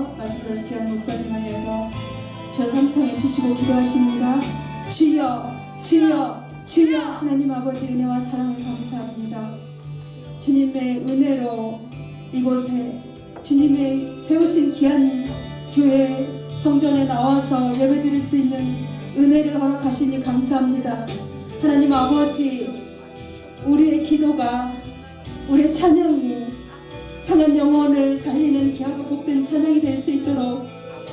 위해서 말씀을 귀한 목사님 위해서 저 삼창에 치시고 기도하십니다. 주여 주여 주여. 하나님 아버지 은혜와 사랑을 감사합니다. 주님의 은혜로 이곳에 주님의 세우신 귀한 교회 성전에 나와서 예배드릴 수 있는 은혜를 허락하시니 감사합니다. 하나님 아버지, 우리의 기도가, 우리의 찬양이 상한 영혼을 살리는 귀하고 복된 찬양이 될 수 있도록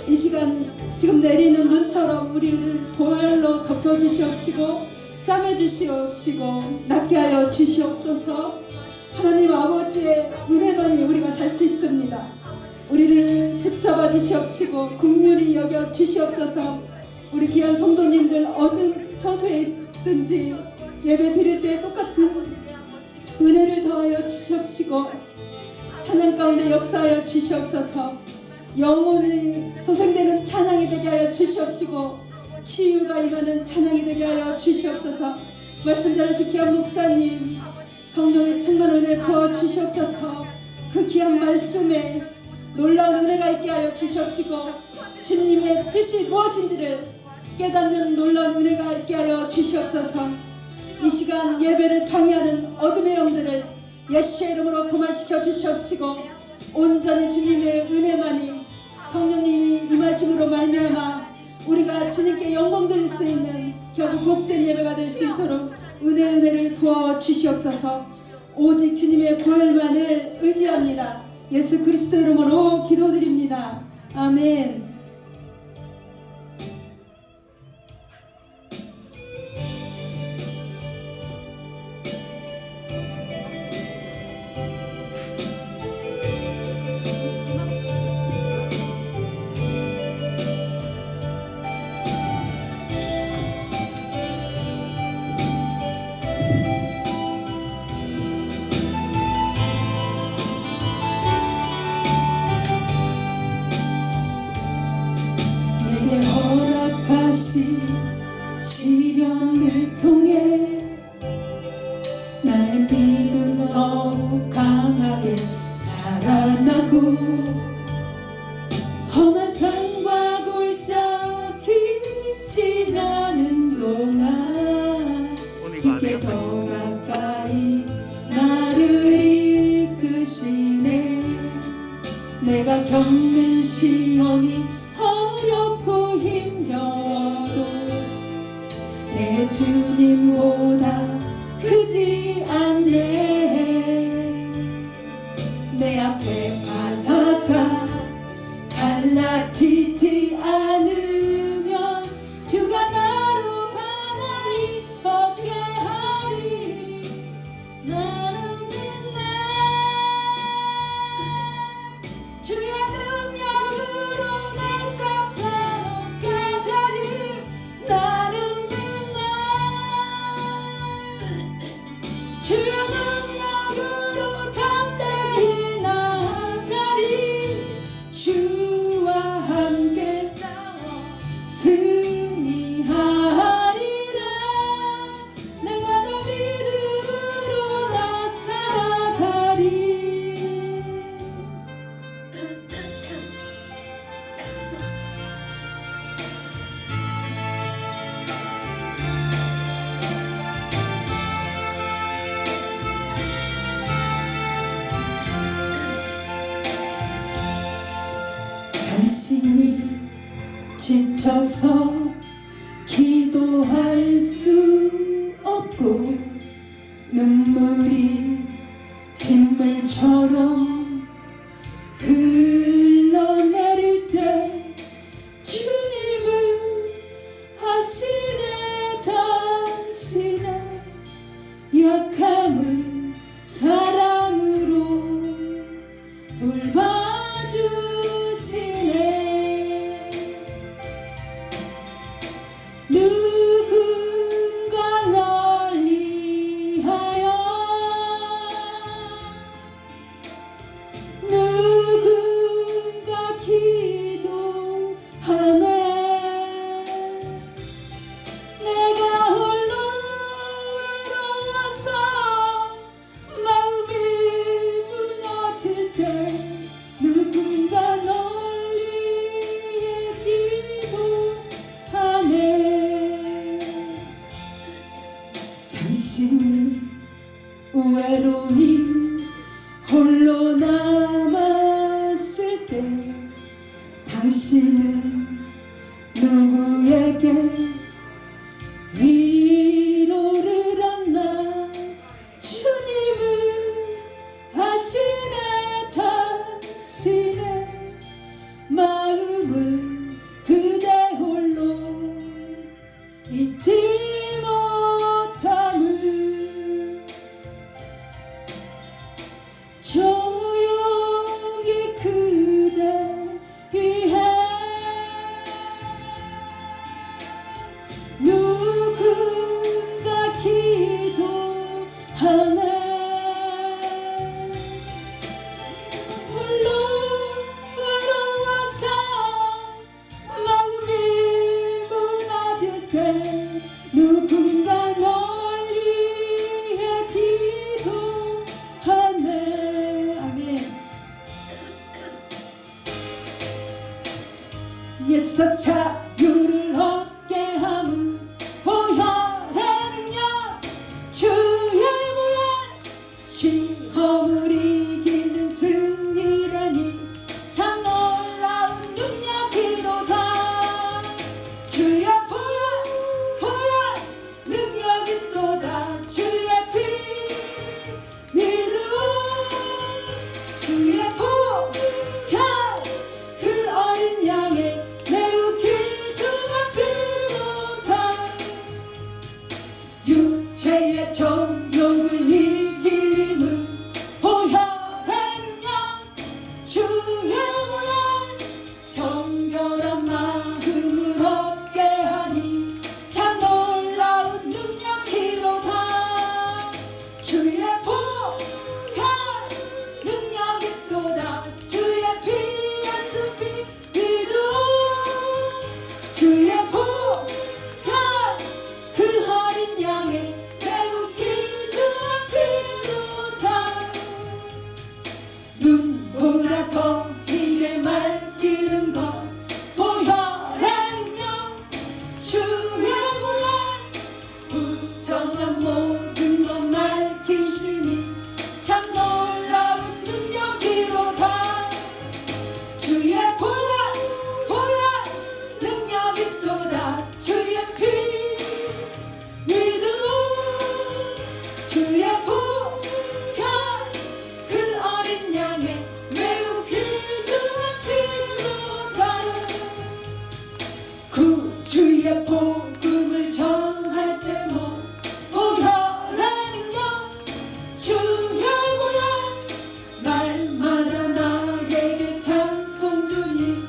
이 시간 지금 내리는 눈처럼 우리를 보혈로 덮여주시옵시고 싸매주시옵시고 낫게 하여 주시옵소서. 하나님 아버지의 은혜만이 우리가 살 수 있습니다. 우리를 붙잡아 주시옵시고 긍휼히 여겨 주시옵소서. 우리 귀한 성도님들 어느 처소에 있든지 예배 드릴 때 똑같은 은혜를 더하여 주시옵시고 찬양 가운데 역사하여 주시옵소서. 영혼이 소생되는 찬양이 되게 하여 주시옵시고 치유가 임하는 찬양이 되게 하여 주시옵소서. 말씀 전하신 귀한 목사님 성령의 충만 은혜 부어 주시옵소서. 그 귀한 말씀에 놀라운 은혜가 있게 하여 주시옵시고 주님의 뜻이 무엇인지를 깨닫는 놀라운 은혜가 있게 하여 주시옵소서. 이 시간 예배를 방해하는 어둠의 영들을 예수의 이름으로 도말시켜 주시옵시고 온전히 주님의 은혜만이 성령님이 임하심으로 말미암아 우리가 주님께 영광 드릴 수 있는 결국 복된 예배가 될 수 있도록 은혜를 부어 주시옵소서. 오직 주님의 보혈만을 의지합니다. 예수 그리스도 이름으로 기도드립니다. 아멘. 내게 허락하신 시련을 통해 나의 믿음 더욱 강하게 자라나고 험한 산과 골짜기 지나는 동안 주께 더 가까이 나를 이끄시네. 내가 겪는 시험이 어렵고 힘겨워도 내 주님보다 크지 않네. 내 앞에 바다가 갈라지지 않으면 주가 나로 가나이 걷게 하리. 나는 믿네. 주의 능력으로 내 삶 새롭게 되리. 나는 믿네. 주의 능력으로 담대히 나아가리. 주와 함께 싸워 승리하리라. 날마다 믿음으로 나 살아가리. 당신이 지쳐서 기도할 수 없고 눈물이 빗물처럼 흘러내릴 때 주님은 하시네. 당신의 약함을 사랑으로 돌봐주시네. 누군가 널 위하여 때 당신은 누구에게 위로를 얻나 주님은 아시네 당신의 마음을 그대 홀로 잊지 못함을 조용히 그대 위해 누군가 기도하네 홀로 외로워서 마음이 무너질 때 누군가 널 위해 기도하네 아멘 예수 자유를 얻게 함은 보혈의 능력 주의 보혈 시험을 이기는 승리되니 참 놀라운 능력이로다 주의 보혈 능력이 또다 주의 피 믿음 주의 보혈 그 어린 양의 매우 귀중한 피로다 육체의 정욕을 이길 힘은 보혈의 능력 주의 보혈 정결한 마음을 얻게 하니 참 놀라운 능력이로다 주의 보혈 능력이 또다 주의 피 예수 피 믿음 주의 보혈 그 어린 양의 매우 귀중한 피로다 눈보다 더 희게 맑기는 것 보혈의 능력 주의 보혈 부정한 모든 것 맑히시니 참 놀라운 능력이로다 주의 보혈 능력이 또다 주의 피 믿음 주의 보혈 그 어린 양의 매우 귀중한 피로다 구주의 복음을 전할 때모 보혈의 능력 주의 보혈 날마다 나에게 찬송 주니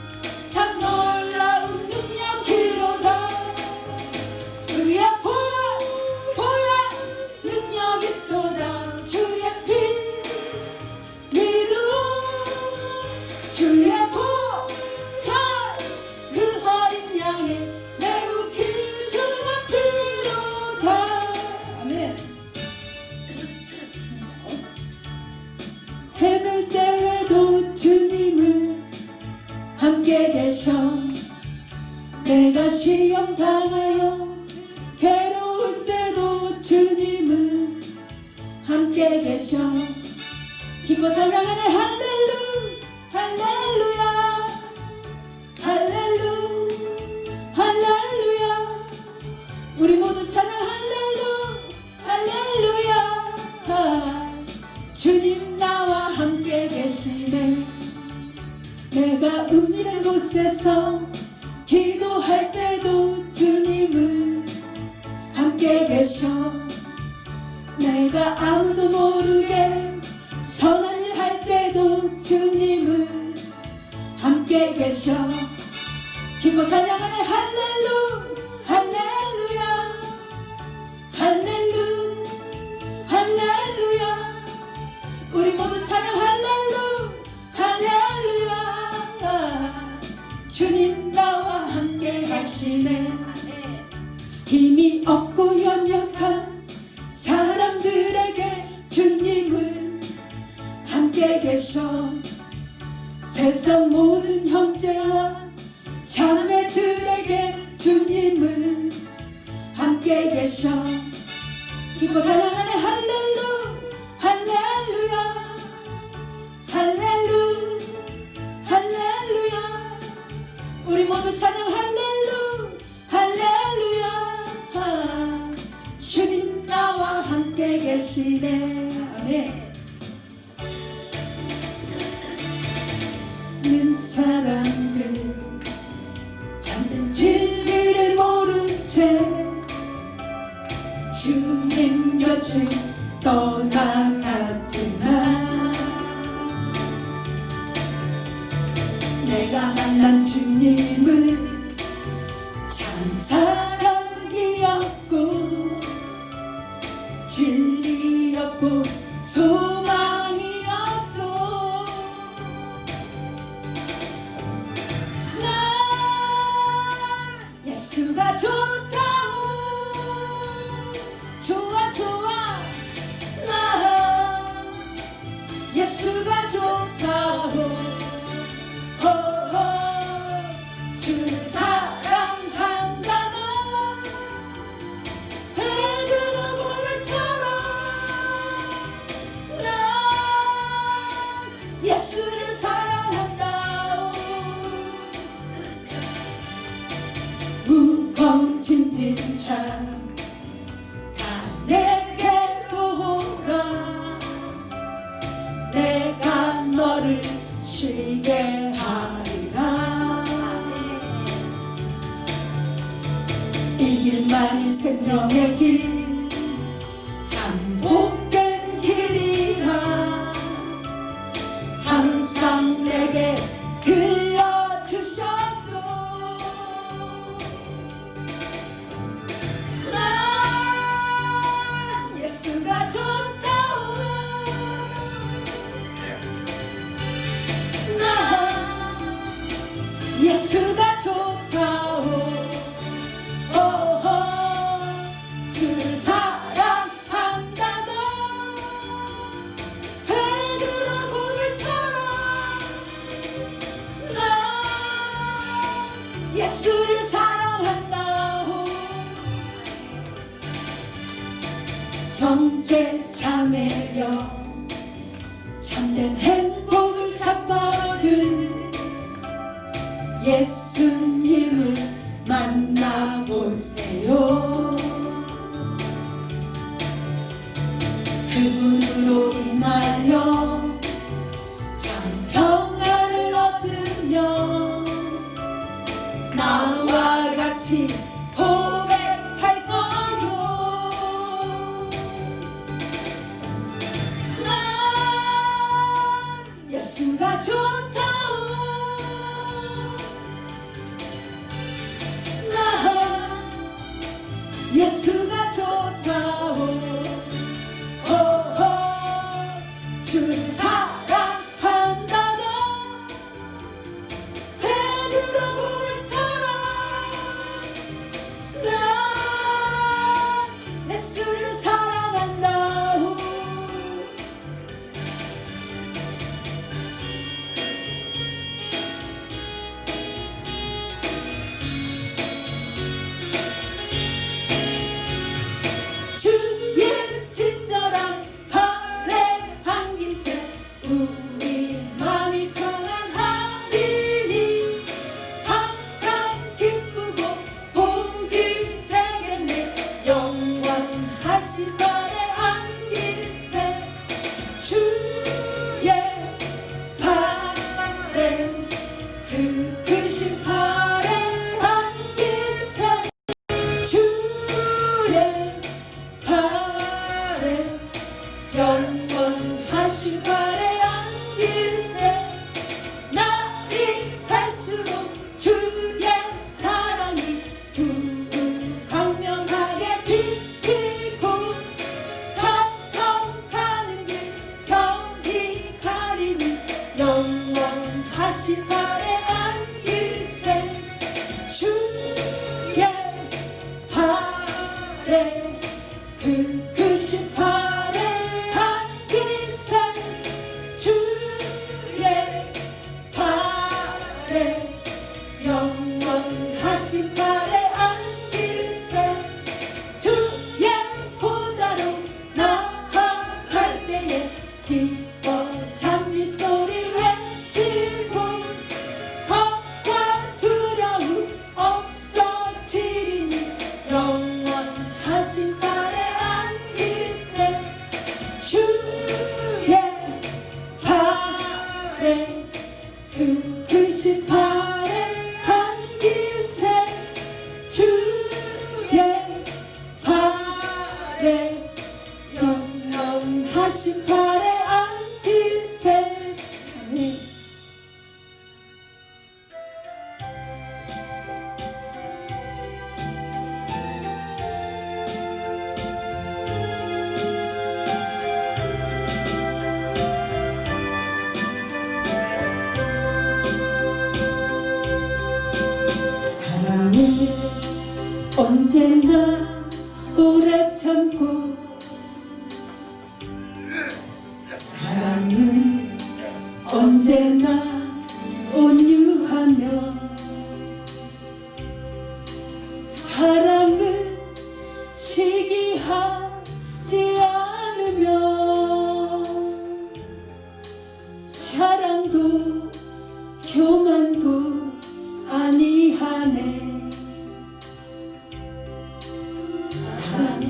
참 놀라운 능력이로다 주의 보혈 능력이 또다 주의 피 믿음 주의 보혈 그 어린 양의 매우 귀중한 피로다 아멘 헤맬 때에도 주님은 함께 계셔 내가 시험 당하여 괴로울 때도 주님은 함께 계셔 기뻐 찬양하네 할렐루야 할렐루야 우리 모두 찬양 할렐루야 주님 나와 함께 계시네 내가 은밀한 곳에서 기도할 때도 주님은 함께 계셔 내가 아무도 모르게 선한 일 할 때도 주님은 함께 계셔 기뻐 찬양하네 할렐루야 우리 모두 찬양 할렐루야 주님 나와 함께 하시네 힘이 없고 연약한 사람들에게 주님은 함께 계셔 세상 모든 형제와 자매들에게 주님은 함께 계셔 기뻐 찬양하네 할렐루야 모두 찬양 할렐루야 주님 나와 함께 계시네. 아멘. 는 사람들 참된 진리를 모른 채 주님 곁을 떠나갔지만 내가 만난 주님은 참 사랑이었고 진리였고 소망이었어. 난 예수가 좋다오. 좋아 난 예수가 좋다오. 주를 사랑한다. 베드로 고백처럼 난 예수를 사랑한다. 무거운 짐진 참 다 내게로 오라. 내가 너를 쉬게 하리라. 이 길만이 생명의 길 참 복된 길이라 항상 내게 들려주셨소. 난 예수가 좋다오. 난 예수가 좋다오. 주를 사랑한다. 베드로 고백처럼 난 예수를 사랑한다. 형제 자매여 참된 행복을 찾거든 예수님을 만나보세요. 그분으로 인하여 참 평안을 얻으며 나와 같이 고백할 거요. 난 예수가 좋다오. 난 예수가 좋다오. 주를 사랑한다. 베드로 고백처럼 난 예수를 사랑한다. 주의 친절한 발에 안기세 우리 마음이 평안하리니 항상 기쁘고 복이 되겠네. 영원하신 발에 안기세 주의 발에 그 크신 발에 안기세 주의 발에 영원하신 발에 안기세 날이 갈수록 주의 사랑이 두루 광명하게 비치고 찬송하는 길 별이 가리니 영원하신 발에 안기세 주의 발에 그 크신 발에 안기세 주의 발에 영원하신 발에 안기세 주의 보좌로 나아갈 때에 기뻐 찬미 소리 외치고 겁과 두려움 언제나 오래 참고 사랑은 언제나 온유하며 사랑은 시기하지 않으며 자랑도 교만도 아니하네. 사랑은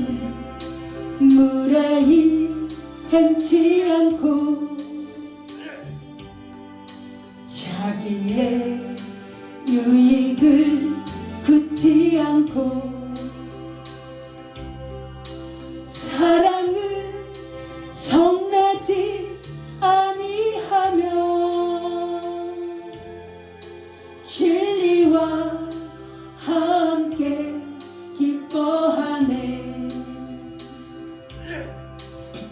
무례히 행치 않고 자기의 유익을 굳지 않고 사랑은 성나지 아니하며 진리와 함께 기뻐하네.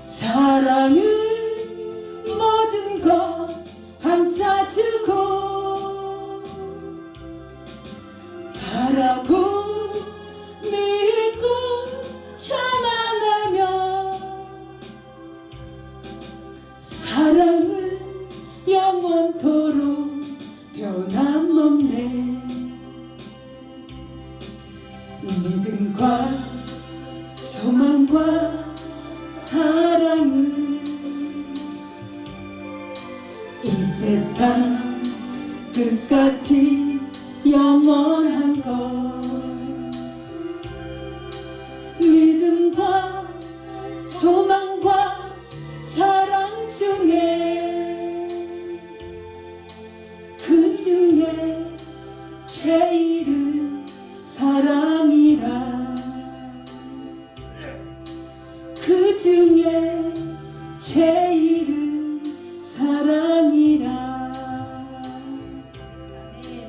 사랑은 모든 것 감싸주고 바라고 믿고 참아내며 사랑은 영원토록 변함없네. 믿음과 소망과 사랑은 이 세상 끝까지 영원한 것. 믿음과 소망과 사랑 중에 그 중에 제일은 사랑이라. 그 중에 제일은 사랑이라. 아멘.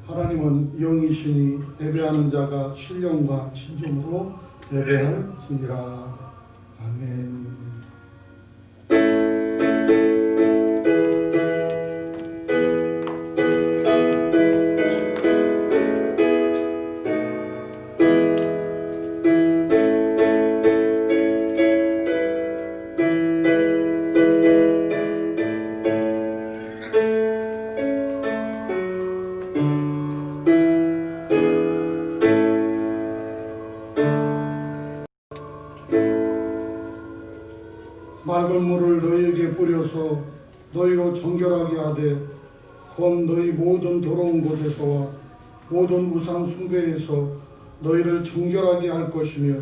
하나님은 영이시니 예배하는 자가 신령과 진정으로 예배할지니라. 아멘. 맑은 물을 너희에게 뿌려서 너희로 정결하게 하되 곧 너희 모든 더러운 곳에서와 모든 우상 숭배에서 너희를 정결하게 할 것이며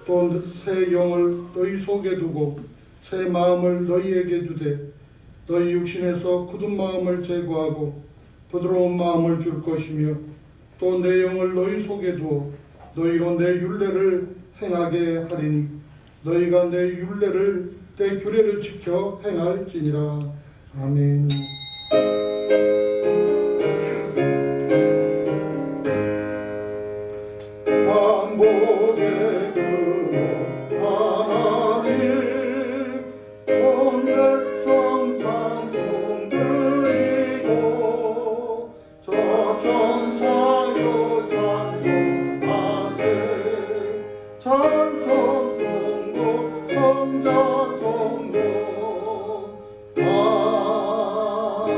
또 새 영을 너희 속에 두고 새 마음을 너희에게 주되 너희 육신에서 굳은 마음을 제거하고 부드러운 마음을 줄 것이며 또 내 영을 너희 속에 두어 너희로 내 율례를 행하게 하리니 너희가 내 율례를 내 규례를 지켜 행할지니라. 아멘. 반복의 근원 하나님 온 백성 찬송 드리고 저 천사여 찬송하세. 찬송 성도 성자 성도 아멘.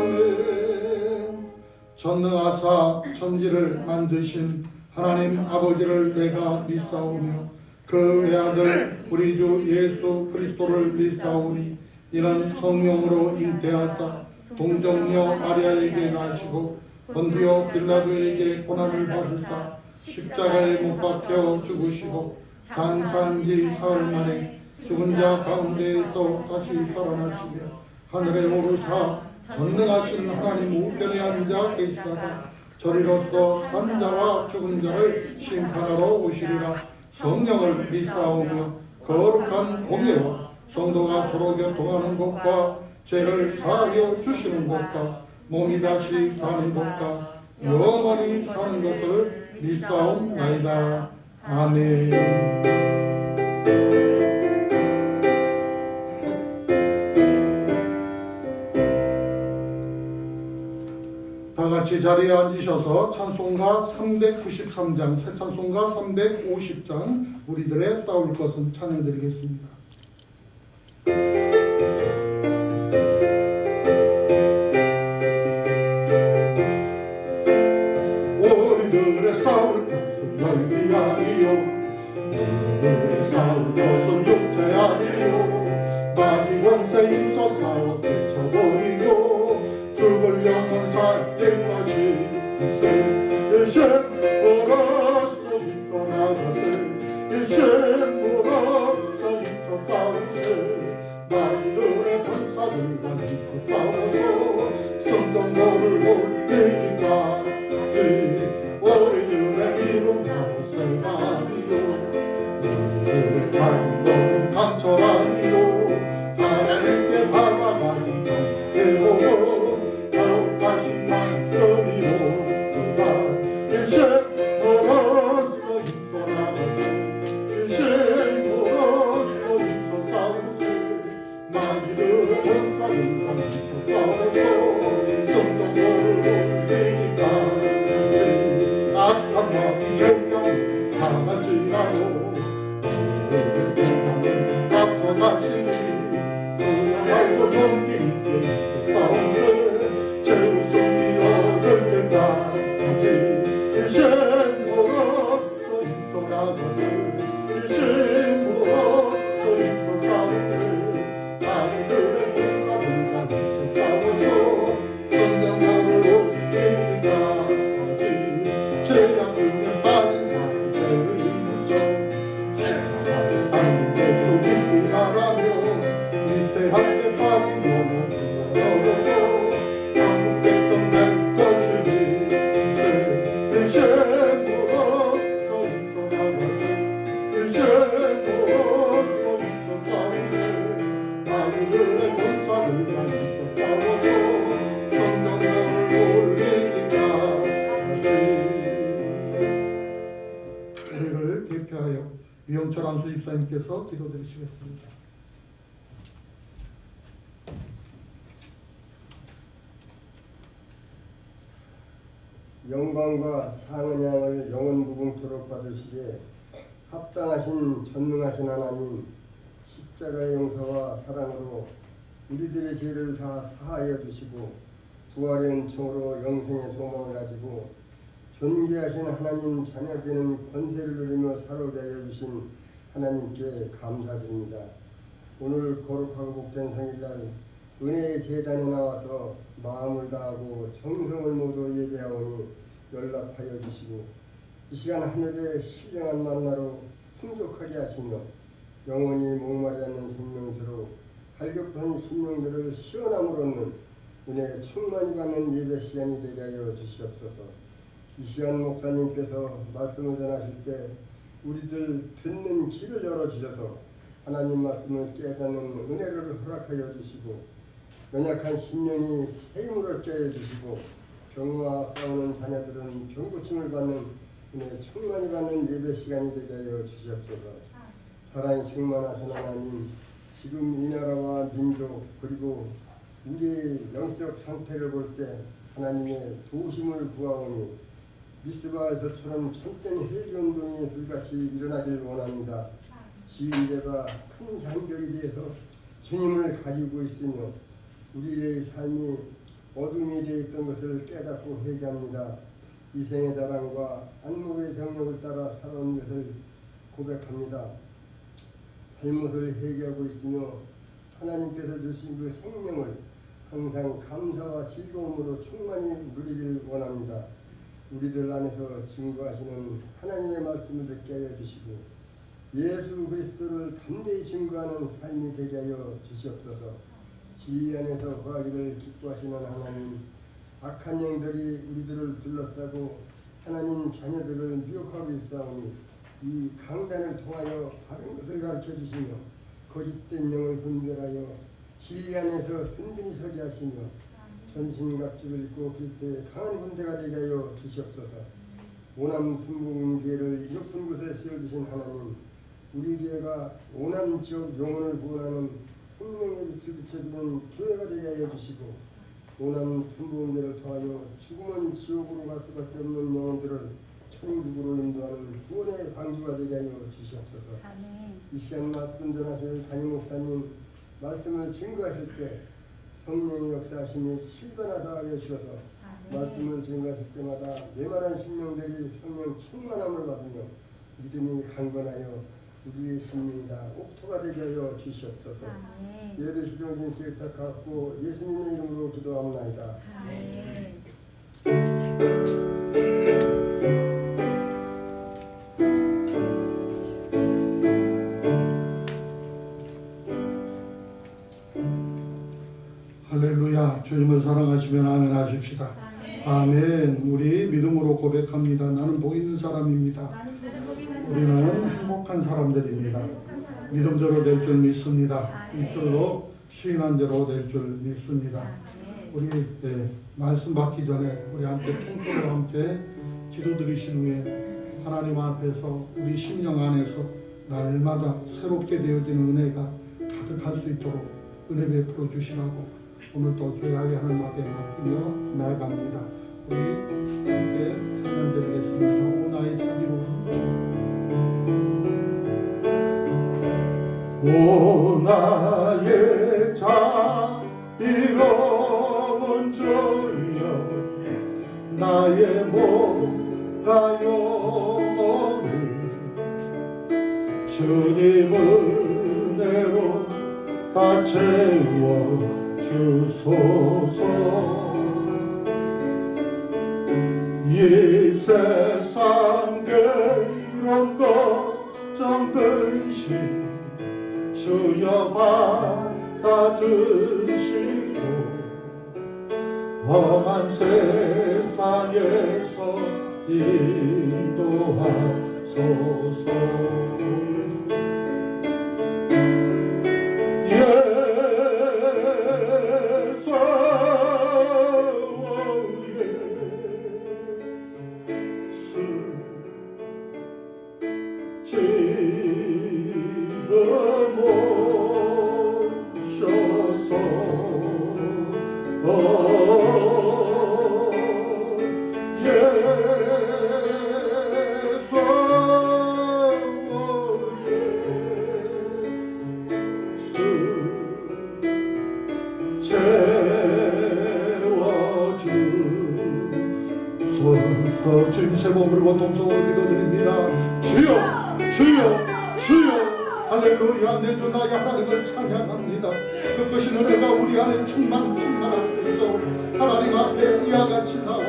전능하사 천지를 만드신 하나님 아버지를 내가 믿사오며 그 외아들 우리 주 예수 그리스도를 믿사오니 이는 성령으로 잉태하사 동정녀 마리아에게 나시고 본디오 빌라도에게 고난을 받으사 십자가에 못 박혀 죽으시고 장사한 지 사흘 만에 죽은 자 가운데에서 다시 살아나시며 하늘에 오르사 전능하신 하나님 우편에 앉아 계시다가 저리로서 산 자와 죽은 자를 심판하러 오시리라. 성령을 믿사오며 거룩한 공예와 성도가 서로 교통하는 것과 죄를 사하여 주시는 것과 몸이 다시 사는 것과 영원히 사는 것을 믿사옵나이다. 아멘. 같이 자리에 앉으셔서 찬송가 393장, 새 찬송가 350장 우리들의 싸울 것은 찬양드리겠습니다. 우리들의 싸울 것은 열리 아니요, 우리들의 싸울 것은 육체 아니요, 마귀 권세 힘써 싸워 깨쳐버리고 죽을 영혼 살릴 것이 일심으로써 힘써 나가세, 일심으로써 힘써 싸우세, 마귀들의 권사들과 힘써 싸워서 성경도를 올리기까지 우리들의 이름 가세 아니요, 우리들의 가진 것은 강철 아니요, 하나님께 받아가는 해보고 더욱하신 말씀이요, 일심으로써 힘써 나가세, 일심으로써 힘써 싸우세, 마귀들의 권사들과 힘써 싸워서 성경도를 올리기까지 악한 마음 정령 당할지라도 우리들의 대장에서 앞서가시니 두려워하고 용기 있게 싸우세, 제우승이 얻을 때까지 일심으로써 힘써 나가세, 일심으로써 힘써 싸우세, 마귀들의 권사들과 힘써 싸워서 성경도를 올리기까지 죄악 중에 빠진 사람 죄를 잊죠, 십자가에 달린 예수 믿기 바라며 위태하게 빠진 영혼 구원하소서, 천국 백성 될 것이니 일심으로써 힘써 나가세, 일심으로써 힘써 싸우세, 마귀들의 권사들과 힘써 싸워서 성경도를 올리기까지. 우리를 대표하여 유영철 안수 집사님께서 기도드리시겠습니다. 영광과 창은양을 영원 무궁토록 받으시기에 합당하신 전능하신 하나님, 십자가의 용서와 사랑으로 우리들의 죄를 다 사하여 주시고 부활의 은총으로 영생의 소망을 가지고 존귀하신 하나님 자녀되는 권세를 누리며 살아오게 하여 주신 하나님께 감사드립니다. 오늘 거룩하고 복된 생일날 은혜의 제단에 나와서 마음을 다하고 정성을 모두 예배하오니 연락하여 주시고 이 시간 하늘의 신령한 만나로 풍족하게 하시며 영원히 목마르지 않는 생명수로 갈급한 심령들을 시원함으로 얻는 은혜에 충만히 받는 예배 시간이 되게 하여 주시옵소서. 이 시간 목사님께서 말씀을 전하실 때 우리들 듣는 귀를 열어주셔서 하나님 말씀을 깨닫는 은혜를 허락하여 주시고 연약한 심령이 새 힘을 얻게 하여 주시고 병과 싸우는 자녀들은 병고침을 받는 은혜 충만히 받는 예배 시간이 되게 하여 주시옵소서. 사랑이 충만하신 하나님, 지금 이 나라와 민족 그리고 우리의 영적 상태를 볼 때 하나님의 도우심을 구하오니 미스바에서처럼 참된 회주운동이 불같이 일어나길 원합니다. 지은 죄가 큰 장벽에 대해서 주님을 가리고 있으며 우리의 삶이 어둠이 되어 있던 것을 깨닫고 회개합니다. 이생의 자랑과 안목의 정욕을 따라 살아온 것을 고백합니다. 잘못을 회개하고 있으며 하나님께서 주신 그 생명을 항상 감사와 즐거움으로 충만히 누리길 원합니다. 우리들 안에서 증거하시는 하나님의 말씀을 듣게 하여 주시고 예수 그리스도를 담대히 증거하는 삶이 되게 하여 주시옵소서. 지혜 안에서 거하기를 기뻐하시는 하나님, 악한 영들이 우리들을 둘러싸고 하나님 자녀들을 미혹하고 있사오니 이 강단을 통하여 바른 것을 가르쳐 주시며 거짓된 영을 분별하여 진리 안에서 든든히 서게 하시며 전신갑주를 입고 그리스도의 강한 군대가 되게 하여 주시옵소서. 오남 순복음교회를 높은 곳에 세워주신 하나님, 우리 교회가 오남 지역 영혼을 구원하는 생명의 빛을 비춰주는 교회가 되게 하여 주시고 고난 순복음들을 통하여 죽음은 지옥으로 갈 수밖에 없는 영혼들을 천국으로 인도하는 구원의 방주가 되게 하여 주시옵소서. 이 시간 말씀 전하실 담임 목사님 말씀을 증거하실 때 성령의 역사하심이 실바나 다하여 주셔서 말씀을 증거하실 때마다 메마른 심령들이 성령 충만함을 받으며 믿음이 강건하여 우리의 심령이 다 옥토가 되게 하여 주시옵소서. 예배 시종님 기획탁하고 예수님의 이름으로 기도합나이다. 할렐루야. 주님을 사랑하시면 아멘 하십시다. 아멘. 우리 믿음으로 고백합니다. 나는 복 있는 사람입니다. 우리는 행복한 사람들입니다. 믿음대로 될 줄 믿습니다. 입술로 시인한 대로 될 줄 믿습니다. 우리 말씀 받기 전에 우리 함께 통성으로 함께 기도드리신 후에 하나님 앞에서 우리 심령 안에서 날마다 새롭게 되어지는 은혜가 가득할 수 있도록 은혜 베풀어 주시라고 오늘도 교회하게 하는 앞에 맡기며 나아갑니다. 우리 함께 찬양드리겠습니다. 오 나의 자비로운 주, 오 나의 자비로운 주여, 나의 몸과 영혼을 주님 은혜로 다 채워 주소서. 이 세상 괴로운 걱정 근심 주여 받아주시고 험한 세상에서 인도하소서. 주님 새 몸으로 동성으로 기도드립니다. 주여 주여 주여. 할렐루야. 내 주 나의 하나님을 찬양합니다. 그 것이 은혜가 우리 안에 충만할 수 있도록 하나님 앞에 이와 같이 나와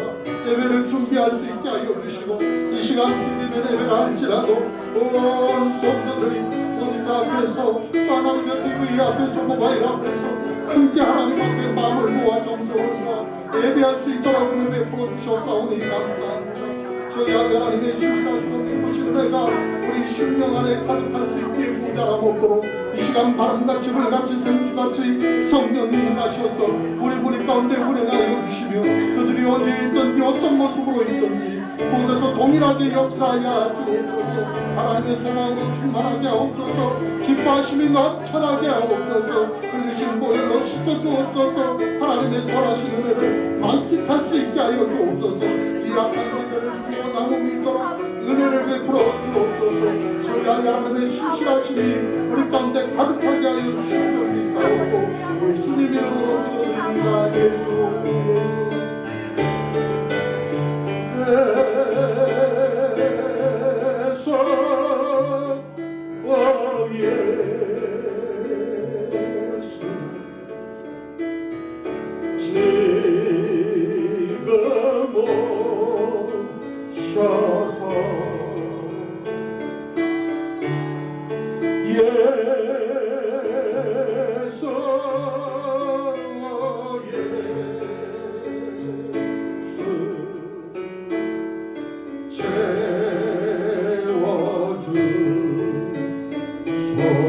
예배를 준비할 수 있게 하여 주시고 이 시간 기도는 예배를 할지라도 온 성도들이 모니터 앞에서 또 하나님 TV 앞에서 모바일 앞에서 함께 하나님 앞에 마음을 모아 정성을 모아 예배할 수 있도록 은혜 베풀어 주셨사오니 감사합니다. 저희 아들 하나님의 신실하시고 눈부신 은혜가 우리 심령 안에 가득할 수 있기에 모자람 없도록 이 시간 바람같이 불같이 생수같이 성령이 임하셔서 우리 가운데 운행하여 주시며 그들이 어디에 있든지 어떤 모습으로 있든지 그곳에서 동일하게 역사하여 주옵소서. 하나님의 소망으로 충만하게 하옵소서. 기뻐하심이 넘쳐나게 하옵소서. 흘리신 보혈로 씻어주옵소서. 하나님의 선하신 은혜를 만끽할 수 있게 하여 주옵소서. 이 약한 세계를 이기고 나눔이 있도록 은혜를 베풀어 주옵소서. 저희 하나님의 신실하심이 우리 가운데 가득하게 하여 주시옵소서. 예수님 이름으로 기도드립니다. 예수 지금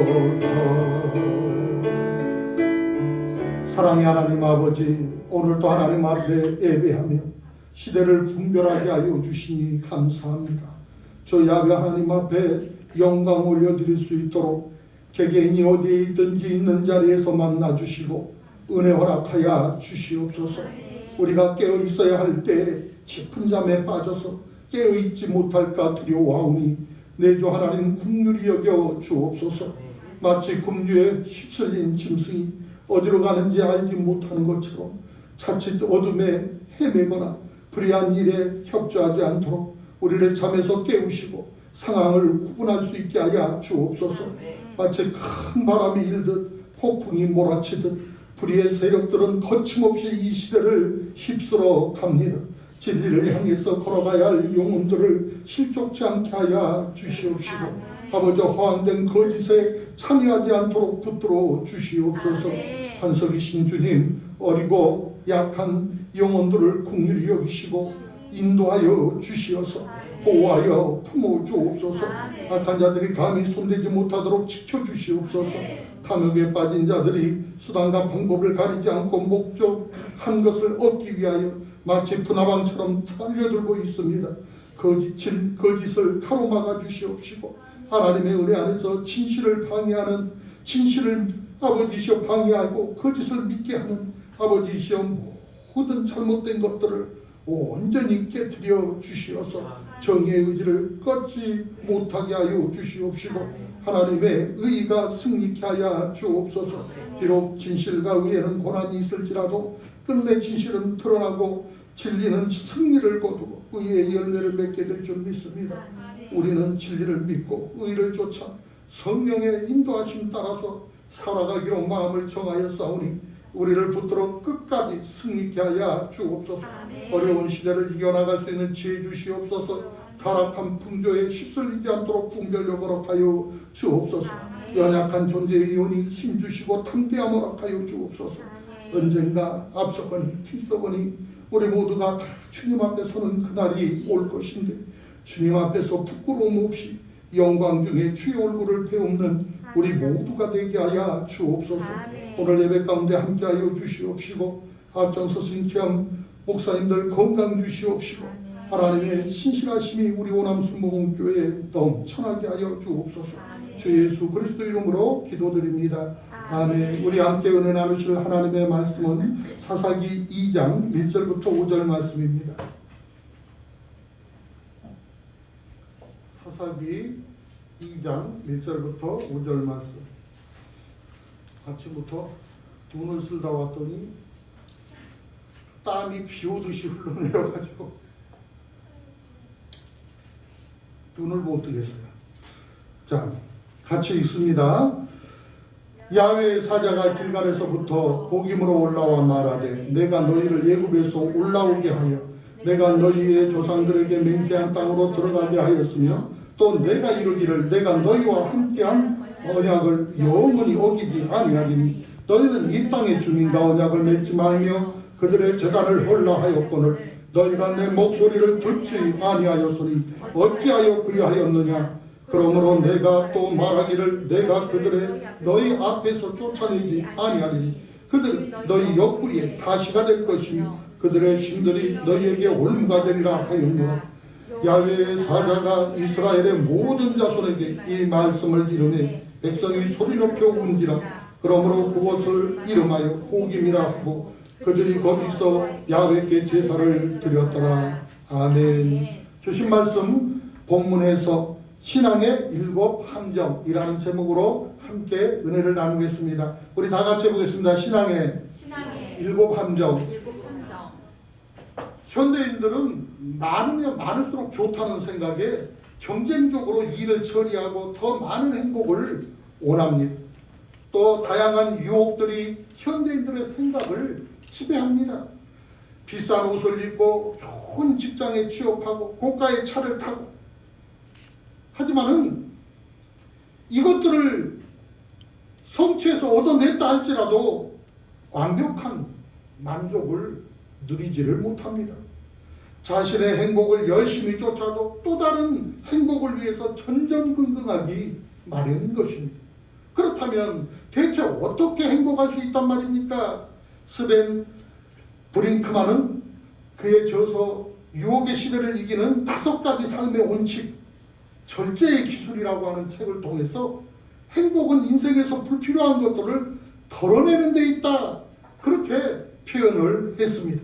오셔서 사랑의 하나님 아버지, 오늘도 하나님 앞에 예배하며 시대를 분별하게 하여 주시니 감사합니다. 저 야외 하나님 앞에 영광 올려드릴 수 있도록 개개인이 어디에 있든지 있는 자리에서 만나주시고 은혜 허락하여 주시옵소서. 우리가 깨어 있어야 할 때 깊은 잠에 빠져서 깨어 있지 못할까 두려워하오니 내 주 하나님 긍휼히 여겨 주옵소서. 마치 급류에 휩쓸린 짐승이 어디로 가는지 알지 못하는 것처럼 자칫 어둠에 헤매거나 불의한 일에 협조하지 않도록 우리를 잠에서 깨우시고 상황을 구분할 수 있게 하여 주옵소서. 마치 큰 바람이 일듯 폭풍이 몰아치듯 불의의 세력들은 거침없이 이 시대를 휩쓸어 갑니다. 진리를 향해서 걸어가야 할 영혼들을 실족치 않게 하여 주시옵시고 아버지 허황된 거짓에 참여하지 않도록 붙들어 주시옵소서. 반석이신 주님, 어리고 약한 영혼들을 긍휼히 여기시고 인도하여 주시어서 보호하여 품어 주옵소서. 악한 자들이 감히 손대지 못하도록 지켜주시옵소서. 탐욕에 빠진 자들이 수단과 방법을 가리지 않고 목적한 것을 얻기 위하여 마치 분화방처럼 달려들고 있습니다. 거짓을 가로막아 주시옵시고 하나님의 은혜 안에서 진실을 방해하는, 진실을 아버지시여 방해하고 거짓을 믿게 하는 아버지시여 모든 잘못된 것들을 온전히 깨뜨려 주시어서 정의의 의지를 꺾지 못하게 하여 주시옵시고 하나님의 의가 승리케 하여 주옵소서. 비록 진실과 의에는 고난이 있을지라도 끝내 진실은 드러나고 진리는 승리를 거두고 의의 열매를 맺게 될 줄 믿습니다. 우리는 진리를 믿고 의를 쫓아 성령의 인도하심 따라서 살아가기로 마음을 정하여 싸우니 우리를 붙들어 끝까지 승리케 하여 주옵소서. 어려운 시대를 이겨나갈 수 있는 지혜 주시옵소서. 타락한 풍조에 휩쓸리지 않도록 분별력 허락하여 주옵소서. 연약한 존재의 영혼이 힘주시고 탐대함 허락하여 주옵소서. 언젠가 앞서거니 뒤서거니 우리 모두가 다 주님 앞에 서는 그날이 올 것인데 주님 앞에서 부끄러움 없이 영광 중에 주의 얼굴을 배우는 우리 모두가 되게 하여 주옵소서. 오늘 예배 가운데 함께하여 주시옵시고 앞장서신 귀한 목사님들 건강 주시옵시고 하나님의 신실하심이 우리 오남순복음교회에 넘쳐나게 하여 주옵소서. 주 예수 그리스도 이름으로 기도드립니다. 아멘. 우리 함께 은혜 나누실 하나님의 말씀은 사사기 2장 1절부터 5절 말씀입니다. 사사기 2장 1절부터 5절 말씀. 아침부터 눈을 쓸다 왔더니 땀이 비 오듯이 흘러내려가지고 눈을 못 뜨겠어요. 자, 같이 읽습니다. 야훼의 사자가 길갈에서부터 복임으로 올라와 말하되 내가 너희를 애굽에서 올라오게 하여 내가 너희의 조상들에게 맹세한 땅으로 들어가게 하였으며 또 내가 이르기를 내가 너희와 함께한 언약을 영원히 어기지 아니하리니 너희는 이 땅의 주민과 언약을 맺지 말며 그들의 제단을 헐라하였거늘 너희가 내 목소리를 듣지 아니하였으니 어찌하여 그리하였느냐. 그러므로 내가 또 말하기를 내가 그들의 너희 앞에서 쫓아내지 아니하리니 그들 너희 옆구리에 가시가 될 것이며 그들의 신들이 너희에게 올무가 되리라 하였노라. 야훼의 사자가 이스라엘의 모든 자손에게 이 말씀을 이르매 백성이 소리 높여 운지라. 그러므로 그곳을 이름하여 복임이라 하고 그들이 거기서 야훼께 제사를 드렸더라. 아멘. 주신 말씀 본문에서 신앙의 7 함정이라는 제목으로 함께 은혜를 나누겠습니다. 우리 다 같이 해보겠습니다. 신앙의 7 함정. 현대인들은 많으면 많을수록 좋다는 생각에 경쟁적으로 일을 처리하고 더 많은 행복을 원합니다. 또 다양한 유혹들이 현대인들의 생각을 지배합니다. 비싼 옷을 입고 좋은 직장에 취업하고 고가의 차를 타고 하지만은 이것들을 성취해서 얻어냈다 할지라도 완벽한 만족을 누리지를 못합니다. 자신의 행복을 열심히 쫓아도 또 다른 행복을 위해서 전전긍긍하기 마련인 것입니다. 그렇다면 대체 어떻게 행복할 수 있단 말입니까? 스벤 브링크만은 그의 저서 유혹의 시대를 이기는 5가지 삶의 원칙, 절제의 기술이라고 하는 책을 통해서 행복은 인생에서 불필요한 것들을 덜어내는 데 있다 표현을 했습니다.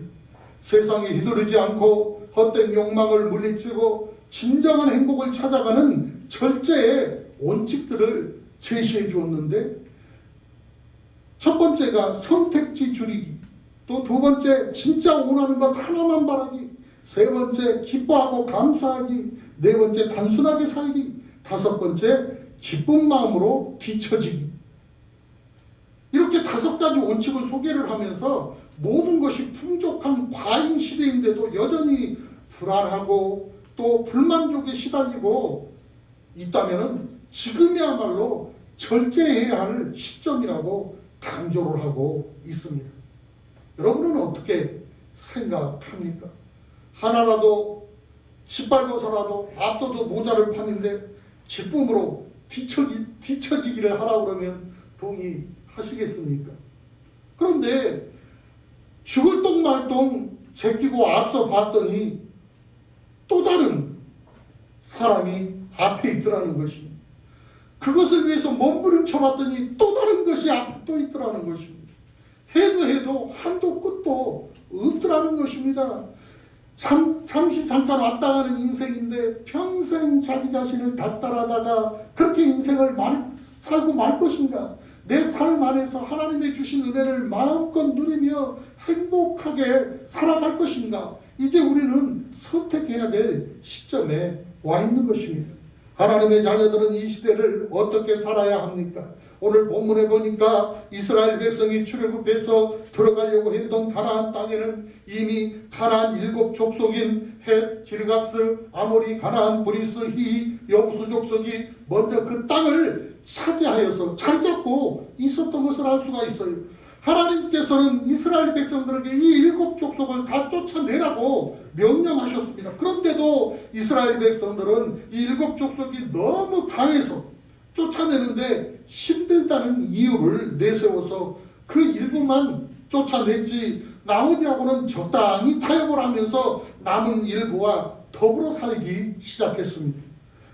세상에 휘두르지 않고 헛된 욕망을 물리치고 진정한 행복을 찾아가는 절제의 원칙들을 제시해 주었는데, 첫 번째가 선택지 줄이기, 또 두 번째 진짜 원하는 것 하나만 바라기, 세 번째 기뻐하고 감사하기, 네 번째 단순하게 살기, 다섯 번째 기쁜 마음으로 뒤처지기. 이렇게 다섯 가지 원칙을 소개를 하면서 모든 것이 풍족한 과잉 시대인데도 여전히 불안하고 또 불만족에 시달리고 있다면 지금이야말로 절제해야 할 시점이라고 강조를 하고 있습니다. 여러분은 어떻게 생각합니까? 하나라도 짓밟아서라도 앞서도 모자를 파는데 기쁨으로 뒤처지기를 하라고 그러면 동의하시겠습니까? 그런데 죽을 똥 말똥 제끼고 앞서 봤더니 또 다른 사람이 앞에 있더라는 것입니다. 그것을 위해서 몸부림쳐 봤더니 또 다른 것이 앞에 또 있더라는 것입니다. 해도 한도 끝도 없더라는 것입니다. 잠시 잠깐 왔다 가는 인생인데 평생 자기 자신을 닥달하다가 그렇게 인생을 살고 말 것인가? 내 삶 안에서 하나님의 주신 은혜를 마음껏 누리며 행복하게 살아갈 것인가? 이제 우리는 선택해야 될 시점에 와 있는 것입니다. 하나님의 자녀들은 이 시대를 어떻게 살아야 합니까? 오늘 본문에 보니까 이스라엘 백성이 출애굽해서 들어가려고 했던 가나안 땅에는 이미 가나안 7 족속인 헷, 기르가스, 아모리, 가나안, 브리스, 히, 여부수 족속이 먼저 그 땅을 차지하여서 자리 잡고 있었던 것을 알 수가 있어요. 하나님께서는 이스라엘 백성들에게 이 7 족속을 다 쫓아내라고 명령하셨습니다. 그런데도 이스라엘 백성들은 이 7 족속이 너무 강해서 쫓아내는데 힘들다는 이유를 내세워서 그 일부만 쫓아냈지 나머지하고는 적당히 타협을 하면서 남은 일부와 더불어 살기 시작했습니다.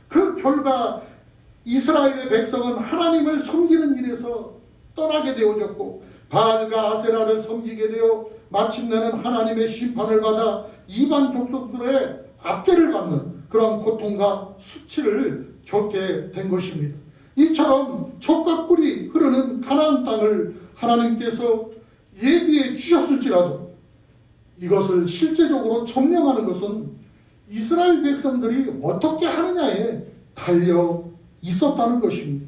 그 결과 이스라엘의 백성은 하나님을 섬기는 일에서 떠나게 되어졌고 바알과 아세라를 섬기게 되어 마침내는 하나님의 심판을 받아 이방 족속들의 압제를 받는 그런 고통과 수치를 겪게 된 것입니다. 이처럼 젖과 꿀이 흐르는 가나안 땅을 하나님께서 예비해 주셨을지라도 이것을 실제적으로 점령하는 것은 이스라엘 백성들이 어떻게 하느냐에 달려 있었다는 것입니다.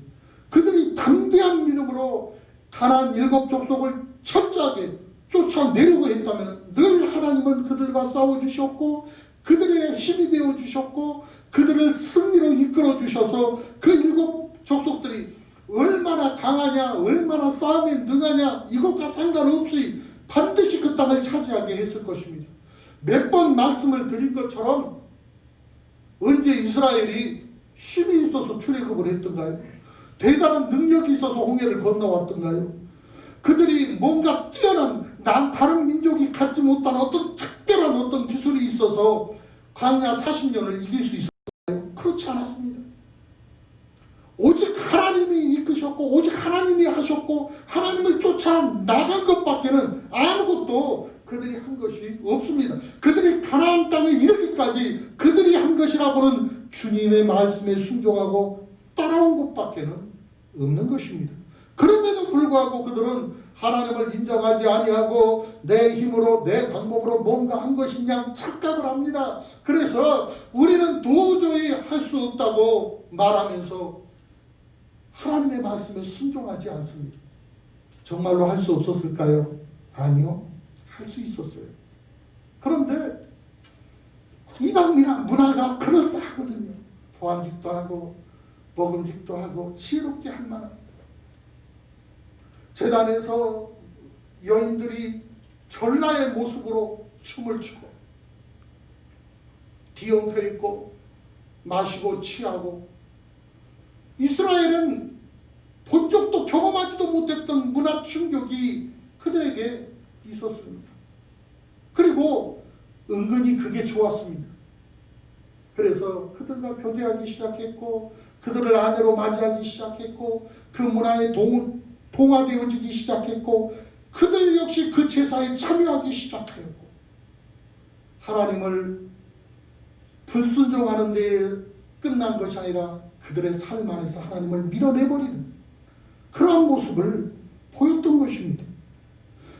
그들이 담대한 믿음으로 가나안 7 족속을 철저하게 쫓아내려고 했다면 늘 하나님은 그들과 싸워주셨고 그들의 힘이 되어주셨고 그들을 승리로 이끌어주셔서 그 7 족속들이 얼마나 강하냐 얼마나 싸움에 능하냐 이것과 상관없이 반드시 그 땅을 차지하게 했을 것입니다. 몇 번 말씀을 드린 것처럼 언제 이스라엘이 힘이 있어서 출애굽을 했던가요? 대단한 능력이 있어서 홍해를 건너왔던가요? 그들이 뭔가 뛰어난 다른 민족이 갖지 못한 어떤 특별한 어떤 기술이 있어서 광야 40년을 이길 수 있었나요? 그렇지 않았습니다. 오직 하나님이 이끄셨고 오직 하나님이 하셨고 하나님을 쫓아 나간 것밖에는 아무것도 그들이 한 것이 없습니다. 그들이 가나안 땅에 이르기까지 그들이 한 것이라고는 주님의 말씀에 순종하고 따라온 것밖에는 없는 것입니다. 그럼에도 불구하고 그들은 하나님을 인정하지 아니하고 내 힘으로 내 방법으로 뭔가 한 것이냐 착각을 합니다. 그래서 우리는 도저히 할 수 없다고 말하면서 하나님의 말씀에 순종하지 않습니다. 정말로 할 수 없었을까요? 아니요. 할 수 있었어요. 그런데 이방 문화가 그럴싸하거든요. 보안직도 하고 먹음직도 하고 지혜롭게 할 만한 제단에서 여인들이 전라의 모습으로 춤을 추고 뒤엉켜 있고 마시고 취하고 이스라엘은 본 적도 경험하지도 못했던 문화 충격이 그들에게 있었습니다. 그리고 은근히 그게 좋았습니다. 그래서 그들과 교제하기 시작했고 그들을 아내로 맞이하기 시작했고 그 문화에 동화되어지기 시작했고 그들 역시 그 제사에 참여하기 시작하였고 하나님을 불순종하는 데에 끝난 것이 아니라 그들의 삶 안에서 하나님을 밀어내버리는 그러한 모습을 보였던 것입니다.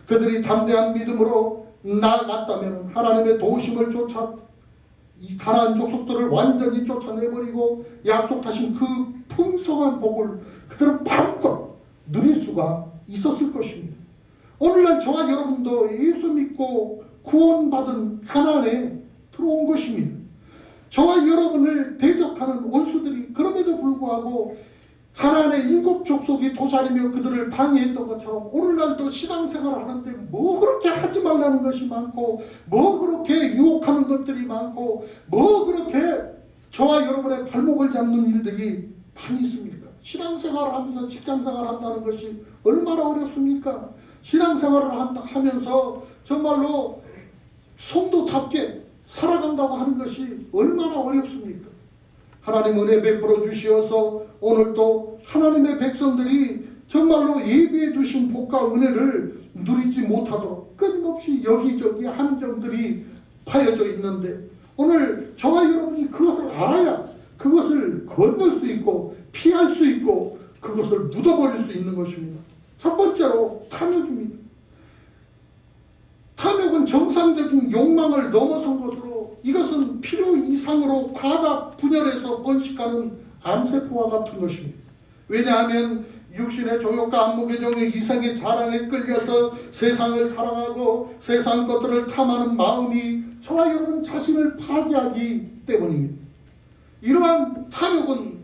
그들이 담대한 믿음으로 나아갔다면 하나님의 도우심을 쫓아 이 가나안 족속들을 완전히 쫓아내버리고 약속하신 그 풍성한 복을 그들은 마음껏 누릴 수가 있었을 것입니다. 오늘날 저와 여러분도 예수 믿고 구원받은 가나안에 들어온 것입니다. 저와 여러분을 대적하는 원수들이 그럼에도 불구하고 가나안의 7 족속이 도살이며 그들을 방해했던 것처럼 오늘날도 신앙생활을 하는데 뭐 그렇게 하지 말라는 것이 많고 뭐 그렇게 유혹하는 것들이 많고 뭐 그렇게 저와 여러분의 발목을 잡는 일들이 많이 있습니까? 신앙생활을 하면서 직장생활을 한다는 것이 얼마나 어렵습니까? 신앙생활을 하면서 정말로 성도답게 살아간다고 하는 것이 얼마나 어렵습니까? 하나님 은혜 베풀어 주시어서 오늘도 하나님의 백성들이 정말로 예비해 두신 복과 은혜를 누리지 못하도록 끊임없이 여기저기 함정들이 파여져 있는데 오늘 저와 여러분이 그것을 알아야 그것을 건널 수 있고 피할 수 있고 그것을 묻어버릴 수 있는 것입니다. 첫 번째로 탐욕입니다. 탐욕은 정상적인 욕망을 넘어선 것으로 이것은 필요 이상으로 과다 분열해서 번식하는 암세포와 같은 것입니다. 왜냐하면 육신의 정욕과 안목의 정욕, 이성의 자랑에 끌려서 세상을 사랑하고 세상 것들을 탐하는 마음이 저와 여러분 자신을 파괴하기 때문입니다. 이러한 탐욕은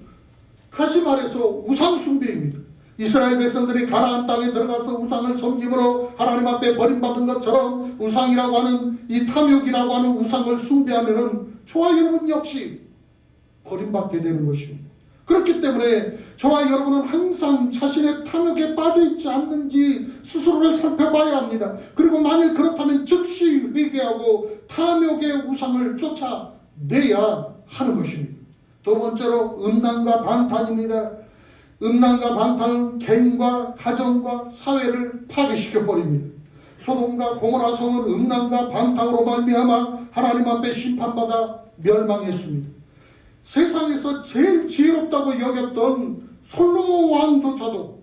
다시 말해서 우상 숭배입니다. 이스라엘 백성들이 가나안 땅에 들어가서 우상을 섬김으로 하나님 앞에 버림받은 것처럼 우상이라고 하는 이 탐욕이라고 하는 우상을 숭배하면은 저와 여러분 역시 버림받게 되는 것입니다. 그렇기 때문에 저와 여러분은 항상 자신의 탐욕에 빠져있지 않는지 스스로를 살펴봐야 합니다. 그리고 만일 그렇다면 즉시 회개하고 탐욕의 우상을 쫓아내야 하는 것입니다. 두 번째로 음란과 방탕입니다. 음란과 방탕은 개인과 가정과 사회를 파괴시켜버립니다. 소돔과 고모라 성은 음란과 방탕으로 말미암아 하나님 앞에 심판받아 멸망했습니다. 세상에서 제일 지혜롭다고 여겼던 솔로몬 왕조차도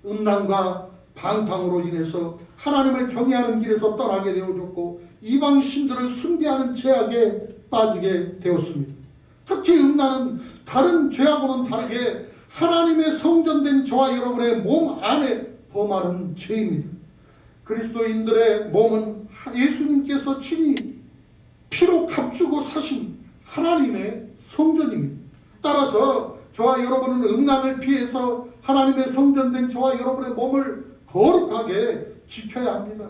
음란과 방탕으로 인해서 하나님을 경외하는 길에서 떠나게 되어졌고 이방 신들을 숭배하는 죄악에 빠지게 되었습니다. 특히 음란은 다른 죄하고는 다르게 하나님의 성전된 저와 여러분의 몸 안에 범하는 죄입니다. 그리스도인들의 몸은 예수님께서 친히 피로 값주고 사신 하나님의 성전입니다. 따라서 저와 여러분은 음란을 피해서 하나님의 성전된 저와 여러분의 몸을 거룩하게 지켜야 합니다.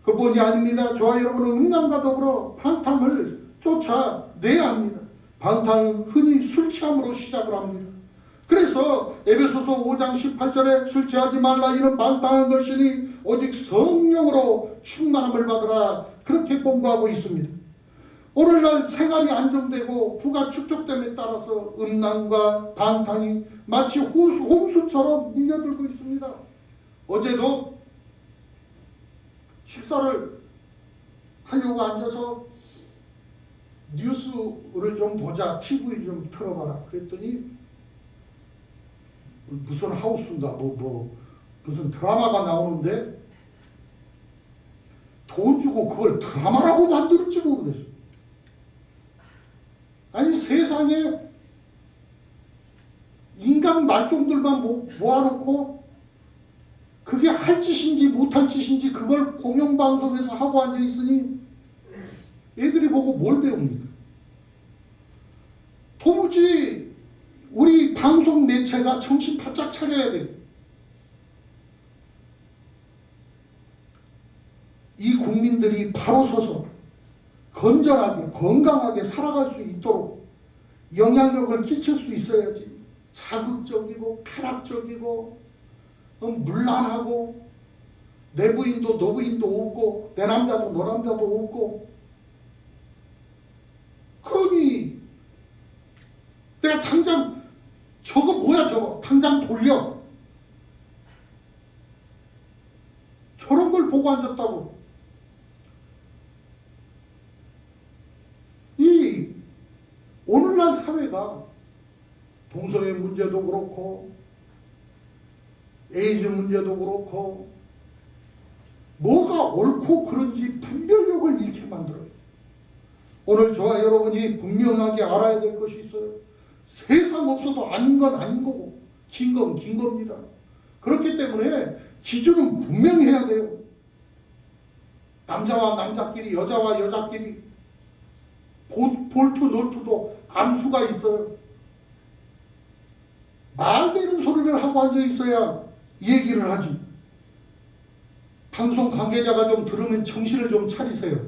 그뿐이 아닙니다. 저와 여러분은 음란과 더불어 방탕을 쫓아내야 합니다. 방탕은 흔히 술 취함으로 시작을 합니다. 그래서 에베소서 5장 18절에 술 취하지 말라 이는 방탕한 것이니 오직 성령으로 충만함을 받으라 그렇게 공부하고 있습니다. 오늘날 생활이 안정되고 부가 축적됨에 따라서 음란과 방탕이 마치 홍수처럼 밀려들고 있습니다. 어제도 식사를 하려고 앉아서 뉴스를 좀 보자, TV 좀 틀어봐라 그랬더니 무슨 하우스인가 무슨 드라마가 나오는데 돈 주고 그걸 드라마라고 만들었지 모르겠어. 아니 세상에 인간 말종들만 모아놓고 그게 할 짓인지 못할 짓인지 그걸 공영방송에서 하고 앉아있으니 애들이 보고 뭘 배웁니까? 도무지 우리 방송 매체가 정신 바짝 차려야 돼요. 이 국민들이 바로 서서 건전하게 건강하게 살아갈 수 있도록 영향력을 끼칠 수 있어야지 자극적이고 쾌락적이고 문란하고 내 부인도 너 부인도 없고 내 남자도 너 남자도 없고 그러니 내가 당장 저거 뭐야 저거 당장 돌려 그걸 보고 앉았다고. 이 오늘날 사회가 동성애 문제도 그렇고 에이즈 문제도 그렇고 뭐가 옳고 그른지 분별력을 잃게 만들어요. 오늘 저와 여러분이 분명하게 알아야 될 것이 있어요. 세상 없어도 아닌 건 아닌 거고 긴 건 긴 겁니다. 그렇기 때문에 기준은 분명해야 돼요. 남자와 남자끼리, 여자와 여자끼리, 볼트, 놀트도 암수가 있어요. 말 되는 소리를 하고 앉아 있어야 얘기를 하지. 방송 관계자가 좀 들으면 정신을 좀 차리세요.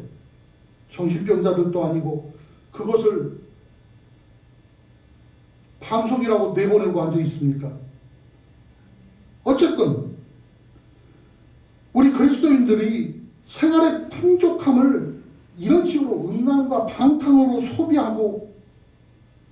정신병자들도 아니고 그것을 방송이라고 내보내고 앉아 있습니까? 어쨌건 우리 그리스도인들이 생활의 풍족함을 이런 식으로 음란과 방탕으로 소비하고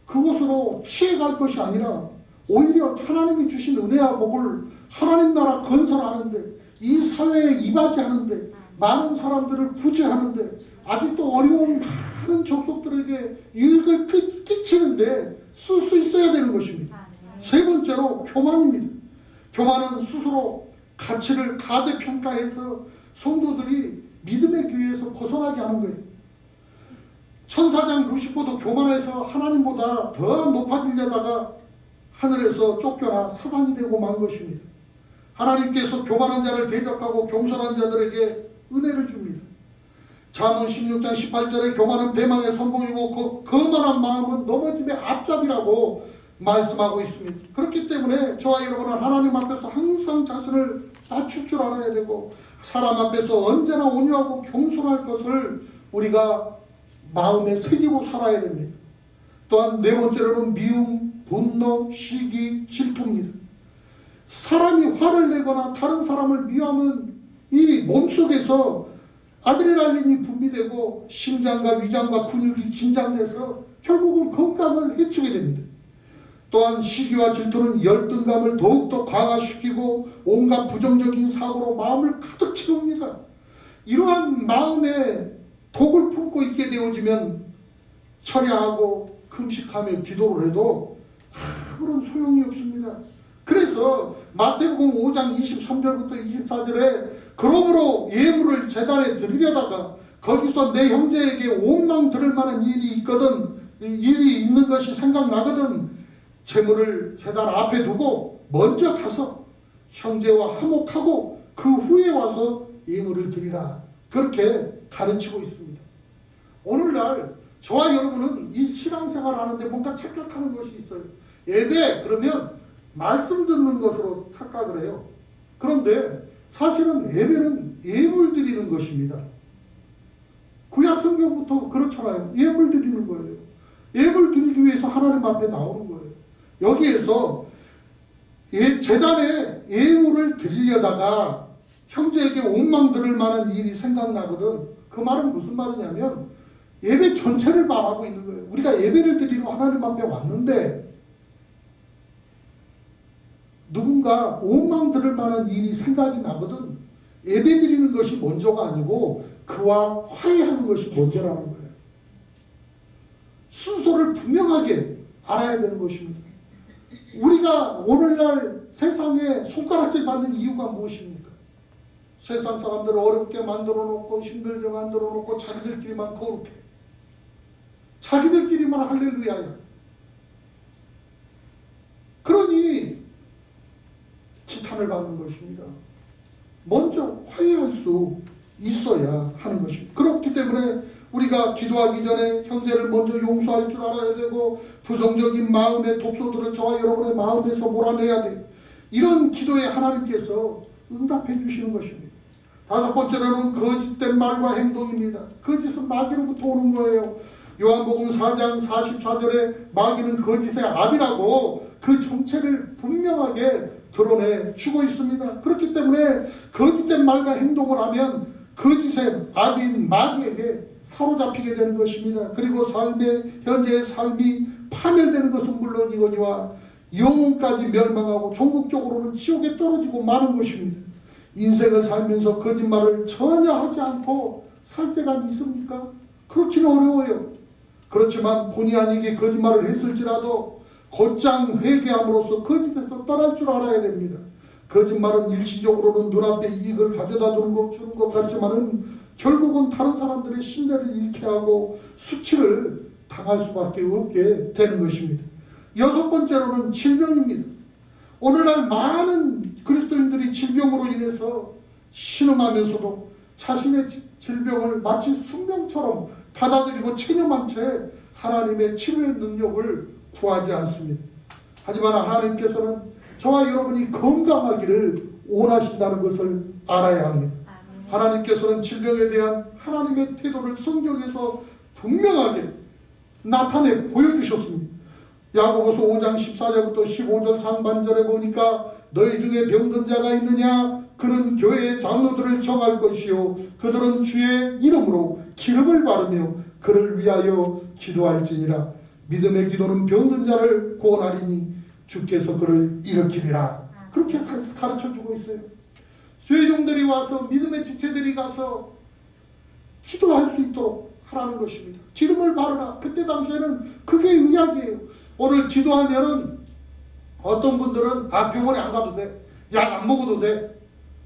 그것으로 취해갈 것이 아니라 오히려 하나님이 주신 은혜와 복을 하나님 나라 건설하는데 이 사회에 이바지하는데 많은 사람들을 구제하는데 아직도 어려운 많은 족속들에게 이익을 끼치는데 쓸 수 있어야 되는 것입니다. 세 번째로 교만입니다. 교만은 스스로 가치를 가대평가해서 성도들이 믿음의 길에서 벗어나게 하는 거예요. 천사장 루시퍼도 교만해서 하나님보다 더 높아지려다가 하늘에서 쫓겨나 사단이 되고 만 것입니다. 하나님께서 교만한 자를 대적하고 겸손한 자들에게 은혜를 줍니다. 잠언 16장 18절에 교만은 배망의 선봉이고 거만한 마음은 넘어짐의 앞잡이라고 말씀하고 있습니다. 그렇기 때문에 저와 여러분은 하나님 앞에서 항상 자신을 낮출 줄 알아야 되고 사람 앞에서 언제나 온유하고 겸손할 것을 우리가 마음에 새기고 살아야 됩니다. 또한 네 번째로는 미움, 분노, 시기, 질투입니다. 사람이 화를 내거나 다른 사람을 미워하면 이 몸속에서 아드레날린이 분비되고 심장과 위장과 근육이 긴장돼서 결국은 건강을 해치게 됩니다. 또한 시기와 질투는 열등감을 더욱더 강화시키고 온갖 부정적인 사고로 마음을 가득 채웁니다. 이러한 마음에 독을 품고 있게 되어지면 철야하고 금식하며 기도를 해도 아무런 소용이 없습니다. 그래서 마태복음 5장 23절부터 24절에 그러므로 예물을 제단에 드리려다가 거기서 내 형제에게 원망 들을 만한 일이 있는 것이 생각나거든 재물을 제단 앞에 두고 먼저 가서 형제와 화목하고 그 후에 와서 예물을 드리라. 그렇게 가르치고 있습니다. 오늘날 저와 여러분은 이 신앙생활 하는데 뭔가 착각하는 것이 있어요. 예배 그러면 말씀 듣는 것으로 착각을 해요. 그런데 사실은 예배는 예물 드리는 것입니다. 구약 성경부터 그렇잖아요. 예물 드리는 거예요. 예물 드리기 위해서 하나님 앞에 나오는 거예요. 여기에서 제단에 예물을 드리려다가 형제에게 원망 들을 만한 일이 생각나거든. 그 말은 무슨 말이냐면 예배 전체를 말하고 있는 거예요. 우리가 예배를 드리러 하나님 앞에 왔는데 누군가 원망 들을 만한 일이 생각이 나거든. 예배 드리는 것이 먼저가 아니고 그와 화해하는 것이 먼저라는 거예요. 순서를 분명하게 알아야 되는 것입니다. 우리가 오늘날 세상에 손가락질 받는 이유가 무엇입니까? 세상 사람들을 어렵게 만들어 놓고 힘들게 만들어 놓고 자기들끼리만 거룩해. 자기들끼리만 할렐루야야. 그러니 지탄을 받는 것입니다. 먼저 화해할 수 있어야 하는 것입니다. 그렇기 때문에 우리가 기도하기 전에 형제를 먼저 용서할 줄 알아야 되고 부정적인 마음의 독소들을 저와 여러분의 마음에서 몰아내야 돼요. 이런 기도에 하나님께서 응답해 주시는 것입니다. 다섯 번째로는 거짓된 말과 행동입니다. 거짓은 마귀로부터 오는 거예요. 요한복음 4장 44절에 마귀는 거짓의 압이라고 그 정체를 분명하게 드러내 주고 있습니다. 그렇기 때문에 거짓된 말과 행동을 하면 거짓의 압인 마귀에게 사로잡히게 되는 것입니다. 그리고 현재의 삶이 파멸되는 것은 물론이거니와 영혼까지 멸망하고 종국적으로는 지옥에 떨어지고 마는 것입니다. 인생을 살면서 거짓말을 전혀 하지 않고 살 때가 있습니까? 그렇기는 어려워요. 그렇지만 본의 아니게 거짓말을 했을지라도 곧장 회개함으로써 거짓에서 떠날 줄 알아야 됩니다. 거짓말은 일시적으로는 눈앞에 이익을 가져다 주는 것 같지만은 결국은 다른 사람들의 신뢰를 잃게 하고 수치를 당할 수밖에 없게 되는 것입니다. 여섯 번째로는 질병입니다. 오늘날 많은 그리스도인들이 질병으로 인해서 신음하면서도 자신의 질병을 마치 숙명처럼 받아들이고 체념한 채 하나님의 치료의 능력을 구하지 않습니다. 하지만 하나님께서는 저와 여러분이 건강하기를 원하신다는 것을 알아야 합니다. 하나님께서는 질병에 대한 하나님의 태도를 성경에서 분명하게 나타내 보여주셨습니다. 야고보서 5장 14절부터 15절 상반절에 보니까 너희 중에 병든 자가 있느냐? 그는 교회의 장로들을 정할 것이요 그들은 주의 이름으로 기름을 바르며 그를 위하여 기도할지니라. 믿음의 기도는 병든 자를 구원하리니 주께서 그를 일으키리라. 그렇게 가르쳐주고 있어요. 죄인들이 와서 믿음의 지체들이 가서 기도할 수 있도록 하라는 것입니다. 기름을 바르라. 그때 당시에는 그게 의약이에요. 오늘 기도하면은 어떤 분들은 병원에 안 가도 돼. 약 안 먹어도 돼.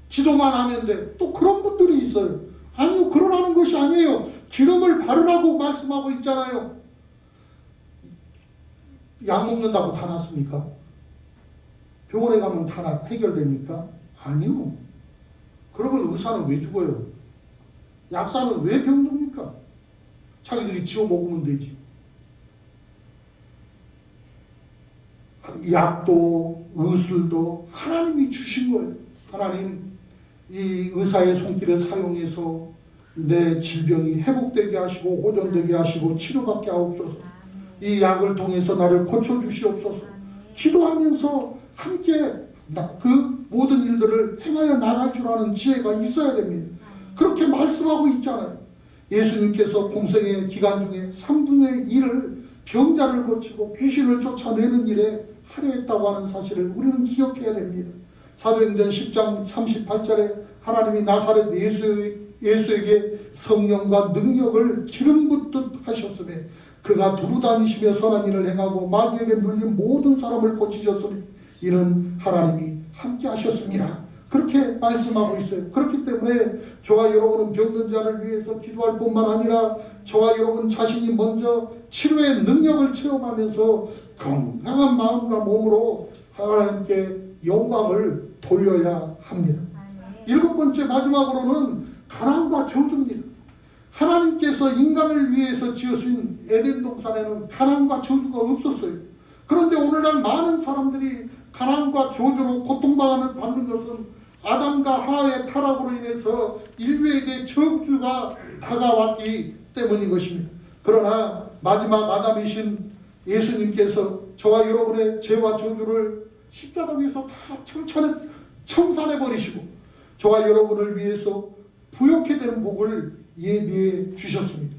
기도만 하면 돼. 또 그런 분들이 있어요. 아니요. 그러라는 것이 아니에요. 기름을 바르라고 말씀하고 있잖아요. 약 먹는다고 다 낫습니까? 병원에 가면 다 해결됩니까? 아니요. 그러면 의사는 왜 죽어요? 약사는 왜 병듭니까? 자기들이 지어 먹으면 되지. 약도 의술도 하나님이 주신 거예요. 하나님 이 의사의 손길을 사용해서 내 질병이 회복되게 하시고 호전되게 하시고 치료받게 하옵소서. 이 약을 통해서 나를 고쳐주시옵소서. 기도하면서 함께 그 모든 일들을 행하여 나갈 줄 아는 지혜가 있어야 됩니다. 그렇게 말씀하고 있잖아요. 예수님께서 공생의 기간 중에 3분의 1을 병자를 고치고 귀신을 쫓아내는 일에 할애했다고 하는 사실을 우리는 기억해야 됩니다. 사도행전 10장 38절에 하나님이 나사렛 예수에게 성령과 능력을 기름 붓듯 하셨으며 그가 두루 다니시며 선한 일을 행하고 마귀에게 눌린 모든 사람을 고치셨으니 이는 하나님이 함께 하셨습니다. 그렇게 말씀하고 있어요. 그렇기 때문에 저와 여러분은 병든 자를 위해서 기도할 뿐만 아니라 저와 여러분 자신이 먼저 치료의 능력을 체험하면서 건강한 마음과 몸으로 하나님께 영광을 돌려야 합니다. 일곱 번째 마지막으로는 가난과 저주입니다. 하나님께서 인간을 위해서 지으신 에덴 동산에는 가난과 저주가 없었어요. 그런데 오늘날 많은 사람들이 가난과 저주로 고통받는 것은 아담과 하와의 타락으로 인해서 인류에게 저주가 다가왔기 때문인 것입니다. 그러나 마지막 아담이신 예수님께서 저와 여러분의 죄와 저주를 십자가 위에서 다 청산해 버리시고 저와 여러분을 위해서 부욕해 되는 복을 예비해 주셨습니다.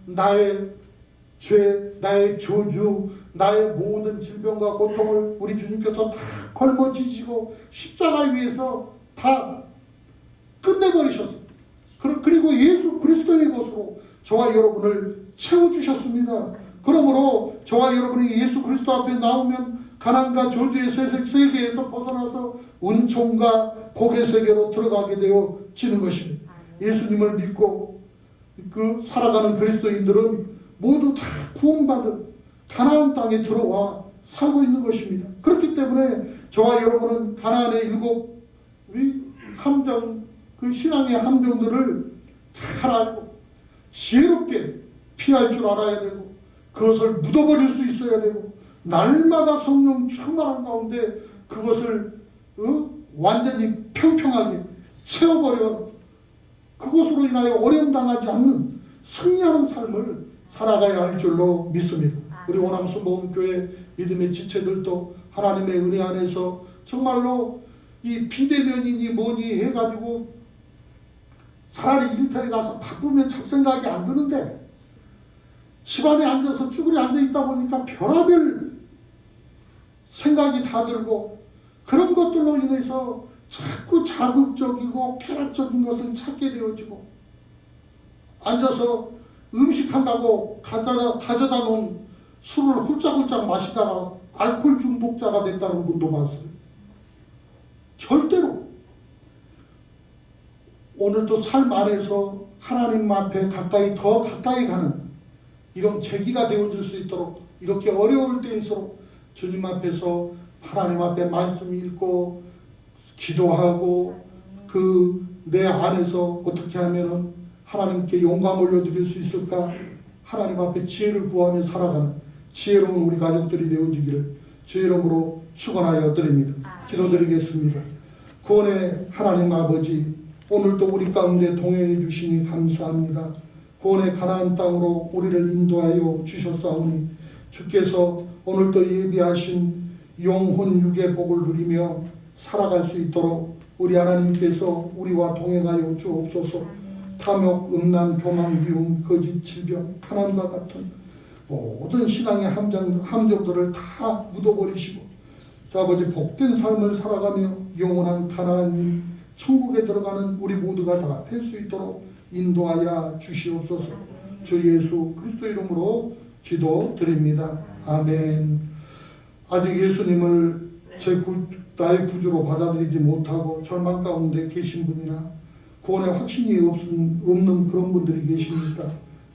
나의 죄, 나의 저주, 나의 모든 질병과 고통을 우리 주님께서 다 걸머지시고 십자가 위에서 다 끝내버리셨습니다. 그리고 예수 그리스도의 것으로 저와 여러분을 채워주셨습니다. 그러므로 저와 여러분이 예수 그리스도 앞에 나오면 가난과 저주의 세계에서 벗어나서 은총과 복의 세계로 들어가게 되어지는 것입니다. 예수님을 믿고 살아가는 그리스도인들은 모두 다 구원받은 가나안 땅에 들어와 살고 있는 것입니다. 그렇기 때문에 저와 여러분은 가나안의 일곱 함정, 그 신앙의 함정들을 잘 알고 지혜롭게 피할 줄 알아야 되고 그것을 묻어버릴 수 있어야 되고 날마다 성령 충만한 가운데 그것을 완전히 평평하게 채워버려 그것으로 인하여 어려움 당하지 않는 승리하는 삶을 살아가야 할 줄로 믿습니다. 우리 원암수 모험교회 믿음의 지체들도 하나님의 은혜 안에서 정말로 이 비대면이니 뭐니 해가지고 차라리 일터에 가서 바쁘면 잡생각이 안 드는데 집안에 앉아서 쭈그리 앉아있다 보니까 별의별 생각이 다 들고 그런 것들로 인해서 자꾸 자극적이고 쾌락적인 것을 찾게 되어지고 앉아서 음식한다고 가져다 놓은 술을 훌쩍훌쩍 마시다가 알코올 중독자가 됐다는 분도 봤어요. 절대로 오늘도 삶 안에서 하나님 앞에 더 가까이 가는 이런 계기가 되어줄 수 있도록 이렇게 어려울 때일수록 주님 앞에서 하나님 앞에 말씀 읽고 기도하고 그 내 안에서 어떻게 하면은 하나님께 영광 올려드릴 수 있을까? 하나님 앞에 지혜를 구하며 살아가는 지혜로운 우리 가족들이 되어지기를 주의 이름으로 축원하여 드립니다. 기도드리겠습니다. 구원의 하나님 아버지, 오늘도 우리 가운데 동행해 주시니 감사합니다. 구원의 가나안 땅으로 우리를 인도하여 주셨사오니 주께서 오늘도 예비하신 영혼 육의 복을 누리며 살아갈 수 있도록 우리 하나님께서 우리와 동행하여 주옵소서. 탐욕, 음란, 교만, 미움, 거짓, 질병, 가난과 같은 모든 신앙의 함정들을 다 묻어버리시고 아버지 복된 삶을 살아가며 영원한 가나안인 천국에 들어가는 우리 모두가 다 될 수 있도록 인도하여 주시옵소서. 주 예수 그리스도 이름으로 기도드립니다. 아멘. 아직 예수님을 나의 구주로 받아들이지 못하고 절망 가운데 계신 분이나 구원의 확신이 없는 그런 분들이 계십니까?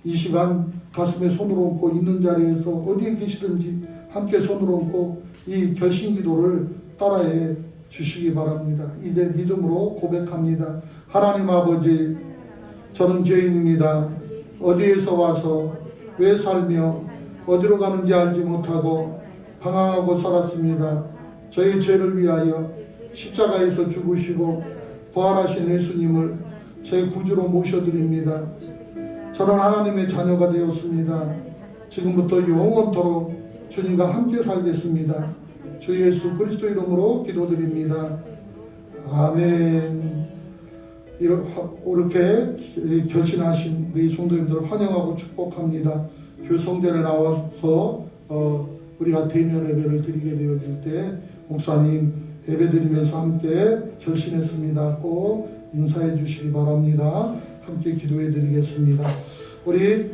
이 시간 가슴에 손을 얹고 있는 자리에서 어디에 계시든지 함께 손을 얹고 이 결심 기도를 따라해 주시기 바랍니다. 이제 믿음으로 고백합니다. 하나님 아버지, 저는 죄인입니다. 어디에서 와서 왜 살며 어디로 가는지 알지 못하고 방황하고 살았습니다. 저희 죄를 위하여 십자가에서 죽으시고 부활하신 예수님을 제 구주로 모셔드립니다. 저는 하나님의 자녀가 되었습니다. 지금부터 영원토록 주님과 함께 살겠습니다. 주 예수 그리스도 이름으로 기도드립니다. 아멘. 이렇게 결심하신 우리 성도님들을 환영하고 축복합니다. 교성전에 나와서 우리가 대면 예배를 드리게 되어질 때 목사님 예배 드리면서 함께 결심했습니다. 꼭 인사해 주시기 바랍니다. 함께 기도해 드리겠습니다. 우리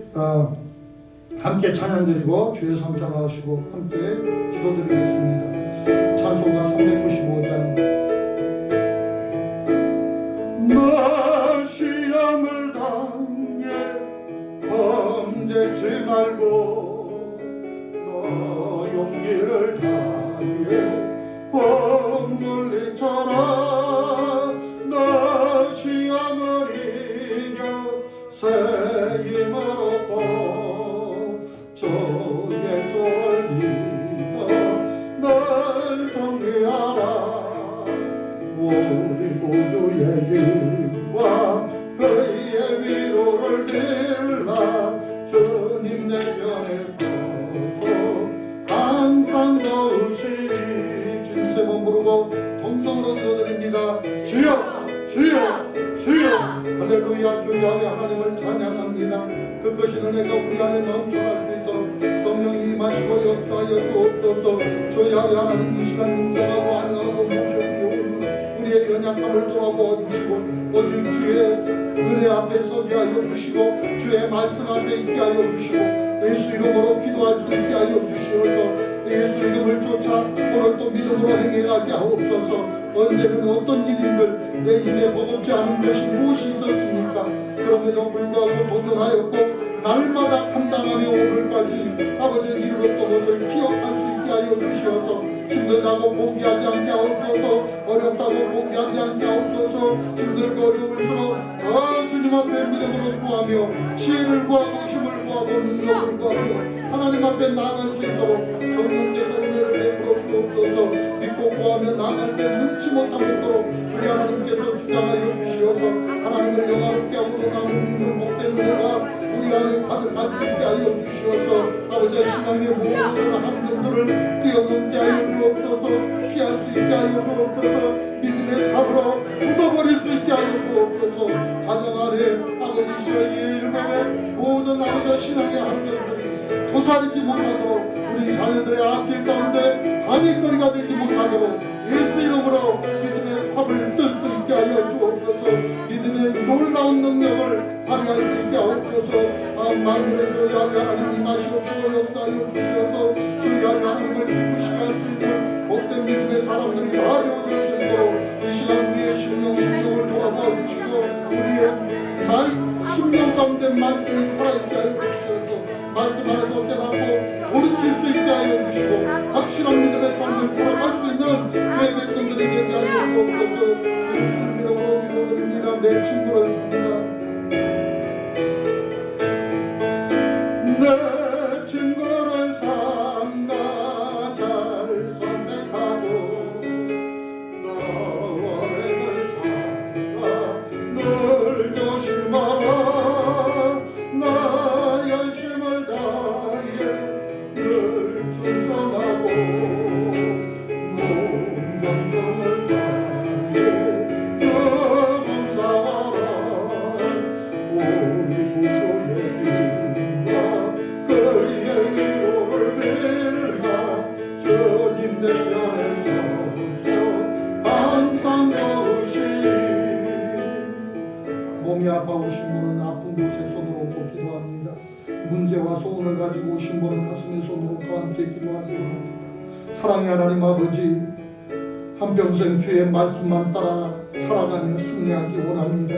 함께 찬양 드리고 주의 삶 전하시고 함께 기도 드리겠습니다. 찬송가 395장. 너 시험을 당해 범죄치 말고 너 용기를 다해 복 물리쳐라. 너 시험을 이겨 새 힘을 얻고 주 예수를 믿어 널 섬기하라. 우리 구주의 힘과 그의 위로를 빌라. 주님 내 편에 서서 항상 도우시리. 주님 세 번 부르고 통성으로 기도드립니다. 주여 주여 주여. 할렐루야. 주여 하나님을 찬양합니다. 그것이 은혜가 우리 안에 넘쳐날 수 있도록 성령이 임하시고 역사하여 주옵소서. 주여 하나님 이 시간 인정하고 환영하고 모셔드리오니 우리의 연약함을 돌아보아 주시고 오직 주의 은혜 앞에 서게 하여 주시고 주의 말씀 앞에 있게 하여 주시고 예수 이름으로 기도할 수 있게 하여 주시어서 예수 이름을 쫓아 오늘 또 믿음으로 행해가게 하옵소서. 언제는 어떤 일인들 내 힘에 버겁지 않은 것이 무엇이 있었습니까? 그럼에도 불구하고 도전하였고 날마다 감당하며 오늘까지 아버지 이르렀던 것을 기억할 수 있게 하여 주시어서 힘들다고 포기하지 않게 하옵소서. 어렵다고 포기하지 않게 하옵소서. 힘들고 어려울수록 주님 앞에 믿음으로 구하며 지혜를 구하고 힘을 구하고 능력을 구하며 하나님 앞에 나아갈 수 있도록 성령께서 은혜를 베풀어 주옵소서. 믿고 구하며 나아갈 때 능치 못하도록 우리 하나님께서 주장하여 주시어서 하나님을 영화롭게 하고도 남을 믿는 복된 은혜가 우리 안에 가득할 수 있게 하여 주시어서 아버지 신앙의 모든 함정들을 뛰어넘게 하여 주옵소서. 피할 수 있게 하여 주옵소서. 믿음의 삽으로 묻어버릴 수 있게 하여 주옵소서. 가정 안에 아버지 시의 일곱의 모든 아버지 신앙의 함정들이 도사리지 못하도록 우리 자녀들의 앞길 가운데 방해거리가 되지 못하도록 예수 이름으로 믿음의 탑을 뜰 수 있게 하여 주옵소서. 믿음의 놀라운 능력을 발휘할 수 있게 하옵소서. 만물에서 야외 하나님 임하시옵시고 역사하여 주시어서 주 야외 하나님을 기쁘시게 할 수 있는 복된 믿음의 사람들이 다 되어질 수 있도록 이 시간 우리의 심령을 돌아보아 주시고 우리의 심령 가운데 말씀이 살아있게 하여 주시어서 말씀 안에서 깨닫고 돌이킬 수 있게 하여 주시고 확실한 믿음의 삶을 살아갈 수 있는 주의 백성들이 되게 하여 주옵소서. 예수님 이름으로 기도드립니다. 내 친구를 삽니다. 내 친구를 삼가 잘 선택하고 너를 삼가 늘 조심하라. 나 열심을 다해 늘 충성하고 몸성성을 다해 범사와라. 우리 구주의 이름과 그의 위로를 빌라. 주님 대면에 서서 항상 걸으시리. 몸이 아파오신 분은 아픈 곳에 손을 얹고 기도합니다. 문제와 소원을 가지고 오신 분은 가슴에 손을 얹고 함께 기도하기로 합니다. 사랑의 하나님 아버지, 한평생 주의 말씀만 따라 살아가며 승리하기 원합니다.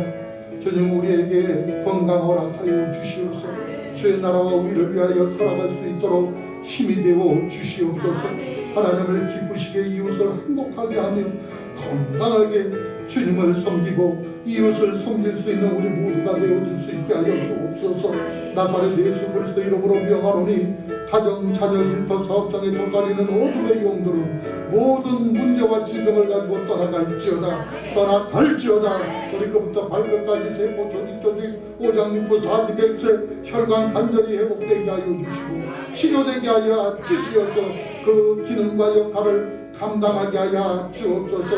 주님 우리에게 건강 허락하여 주시옵소서. 주의 나라와 의를 위하여 살아갈 수 있도록 힘이 되어 주시옵소서. 하나님을 기쁘시게 이웃을 행복하게 하며 건강하게 주님을 섬기고 이웃을 섬길 수 있는 우리 모두가 되어질 수 있게 하여 주옵소서. 나사렛 예수 그리스도 이름으로 명하노니 가정, 자녀, 일터, 사업장에 도사리는 어둠의 영들은 모든 문제와 질병을 가지고 떠나갈지어다. 머리끝부터 발끝까지 세포, 조직, 오장육부, 사지, 백체, 혈관, 관절이 회복되게 하여 주시고 치료되게 하여 주시어서 그 기능과 역할을 감당하게 하여 주옵소서.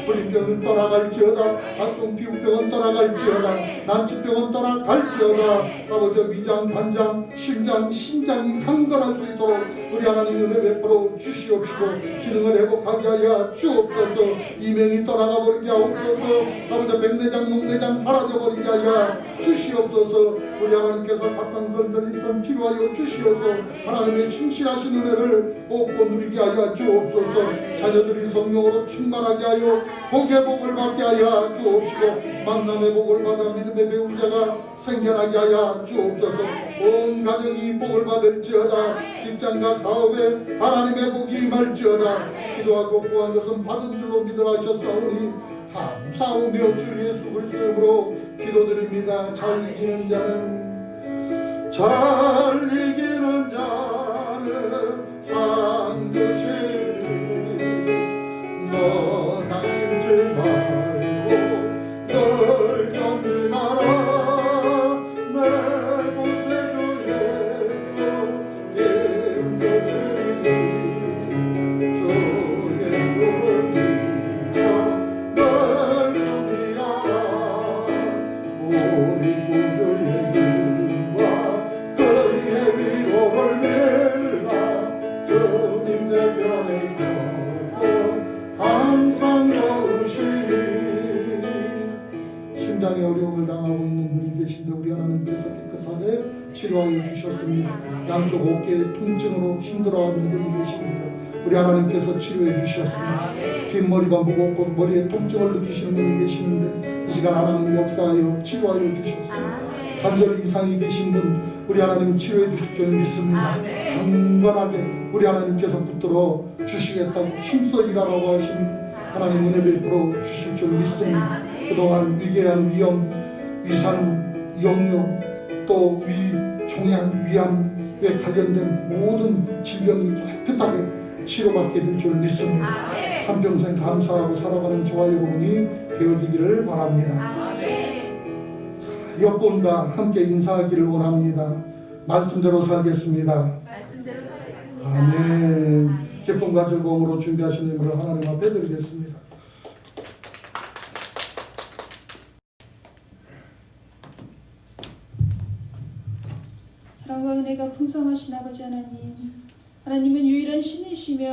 불임병은 떠나갈지어다. 각종 피부병은 떠나갈지어다. 난치병은 떠나갈지어다. 아버지 위장, 간장, 심장, 신장이 강건할 수 있도록 우리 하나님 은혜 베풀어 주시옵시고 기능을 회복하게 하여 주옵소서. 이명이 떠나가 버리게 하옵소서. 아버지 백내장, 녹내장 사라져 버리게 하여 주시옵소서. 우리 하나님께서 갑상선전 입선 치료하여 주시어서 하나님의 신실하신 은혜를 얻고 누리게 하여 주옵소서. 자녀들이 성령으로 충만하게 하여 복의 복을 받게 하여 주옵시고 만남의 복을 받아 믿음의 배우자가 생겨나게 하여 주옵소서. 온 가정이 복을 받을지어다. 직장과 사업에 하나님의 복이 임할지어다. 기도하고 구한 것은 받은 줄로 믿으라 하셨사오니 감사하며 주 예수 그리스도 이름으로 기도드립니다. 잘 이기는 자는 상 주시리니 너 낙심치 말고 늘 경륜하라. 내 구세주 예수 힘쓰시리니 주 예수를 믿어 늘 승리하라. 우리 구주의 이름과 그의 위로를 빌라. 주님 내 편에 서서 항상 걸으시리. 심장의 어려움을 당하고 있는 분이 계신데 우리 하나님께서 깨끗하게 치료하여 주셨습니다. 양쪽 어깨에 통증으로 힘들어하는 분이 계십니다. 우리 하나님께서 치료해 주셨습니다. 뒷머리가 무겁고 머리에 통증을 느끼시는 분이 계시는데 이 시간 하나님 역사하여 치료하여 주셨습니다. 관절 이상이 계신 분 우리 하나님 치료해 주실 줄 믿습니다. 강건하게 우리 하나님께서 붙들어 주시겠다고 힘써 일하라고 하십니다. 하나님 은혜 베풀어 주실 줄 믿습니다. 그동안 위궤양, 위염, 위산, 역류, 또 위종양, 위암에 관련된 모든 질병이 깨끗하게 치료받게 될 줄 믿습니다. 한평생 감사하고 살아가는 저와 여러분이 되어지기를 바랍니다. 옆분과 함께 인사하기를 원합니다. 말씀대로 살겠습니다. 아멘. 기쁨과 즐거움으로 준비하신 예물을 하나님 앞에 드리겠습니다. 사랑과 은혜가 풍성하신 아버지 하나님, 하나님은 유일한 신이시며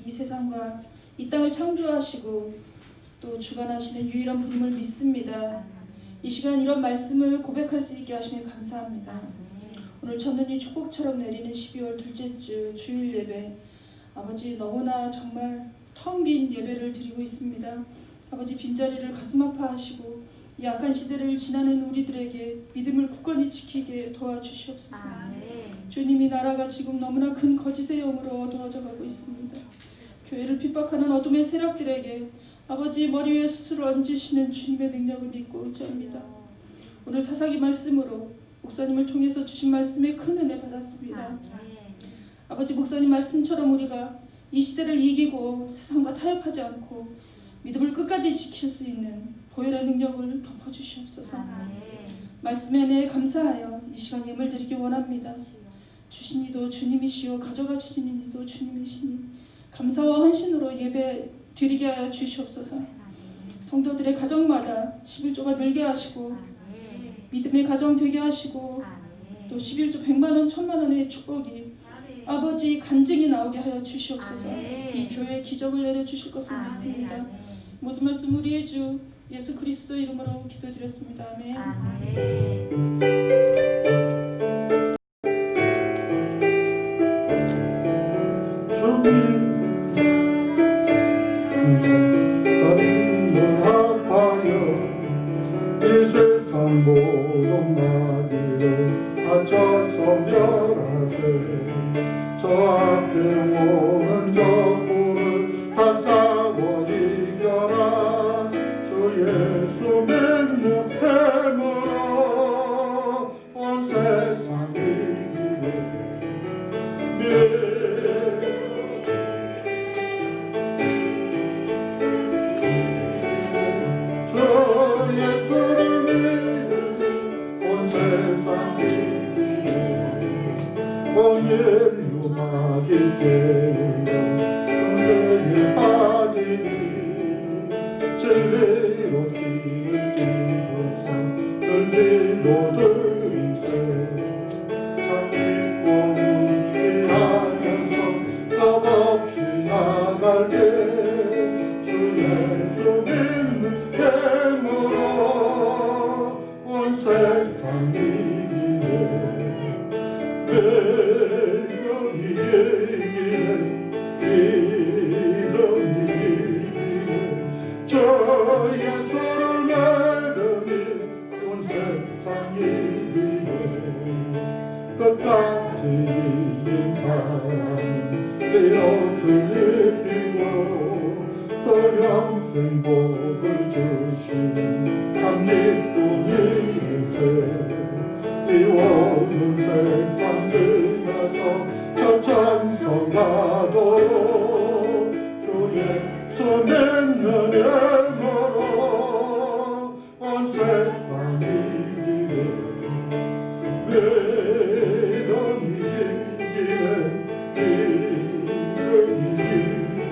이 세상과 이 땅을 창조하시고 또 주관하시는 유일한 분임을 믿습니다. 이 시간 이런 말씀을 고백할 수 있게 하시며 감사합니다. 오늘 첫눈이 축복처럼 내리는 12월 둘째 주 주일 예배, 아버지 너무나 정말 텅 빈 예배를 드리고 있습니다. 아버지 빈자리를 가슴 아파하시고 이 악한 시대를 지나는 우리들에게 믿음을 굳건히 지키게 도와주시옵소서. 주님이 나라가 지금 너무나 큰 거짓의 영으로 어두워져 가고 있습니다. 교회를 핍박하는 어둠의 세력들에게 아버지 머리 위에 숯을 얹으시는 주님의 능력을 믿고 의지합니다. 오늘 사사기 말씀으로 목사님을 통해서 주신 말씀에 큰 은혜 받았습니다. 아버지 목사님 말씀처럼 우리가 이 시대를 이기고 세상과 타협하지 않고 믿음을 끝까지 지킬 수 있는 보혈의 능력을 덮어주시옵소서. 말씀에 은혜에 감사하여 이 시간 예물 드리기 원합니다. 주신 이도 주님이시오 가져가시는 이도 주님이시니 감사와 헌신으로 예배 드리게 하여 주시옵소서. 성도들의 가정마다 11조가 늘게 하시고 믿음의 가정 되게 하시고 또 11조 100만원 1000만원의 축복이 아버지 간증이 나오게 하여 주시옵소서. 이 교회에 기적을 내려주실 것을 믿습니다. 모든 말씀 우리의 주 예수 그리스도 이름으로 기도드렸습니다. 아멘. 모든 마귀를 다쳐서 멸하세. 저 앞에 오는 적군을 다 싸워 이겨라. 주 예수 믿는 힘으로 온 세상 이기네. 예루마기 되는 은혜에 빠지니 진리로 길을 뛰고서 늘리고 들이세. 참 믿고 의지하면서 겁없이 나갈게. 주 예수 믿는 힘으로 온 세상 이기네. 저 예수를 믿으니 온 세상이 이기네. 끝까지 이긴 사람 내 옷을 입히고 또 영생 복을 주신 참 기쁜 일세. 이 오는 세상 지나서 저 천성 가도록 주 예수 믿는 힘으로 온 세상 이기네. 믿음이 이기네. 믿음이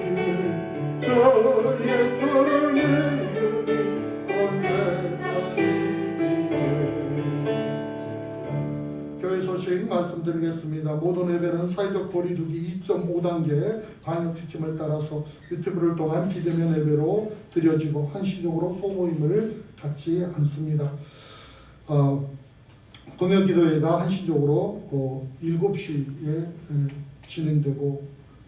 이기네. 저 예수를 믿으니 온 세상 교회 소식 말씀드리겠습니다. 모든 예배는 사회적 거리두기 2.5단계 방역 지침을 따라서 유튜브를 통한 비대면 예배로 드려지고 한시적으로 소모임을 갖지 않습니다. 금요기도회가 한시적으로 7시에 진행되고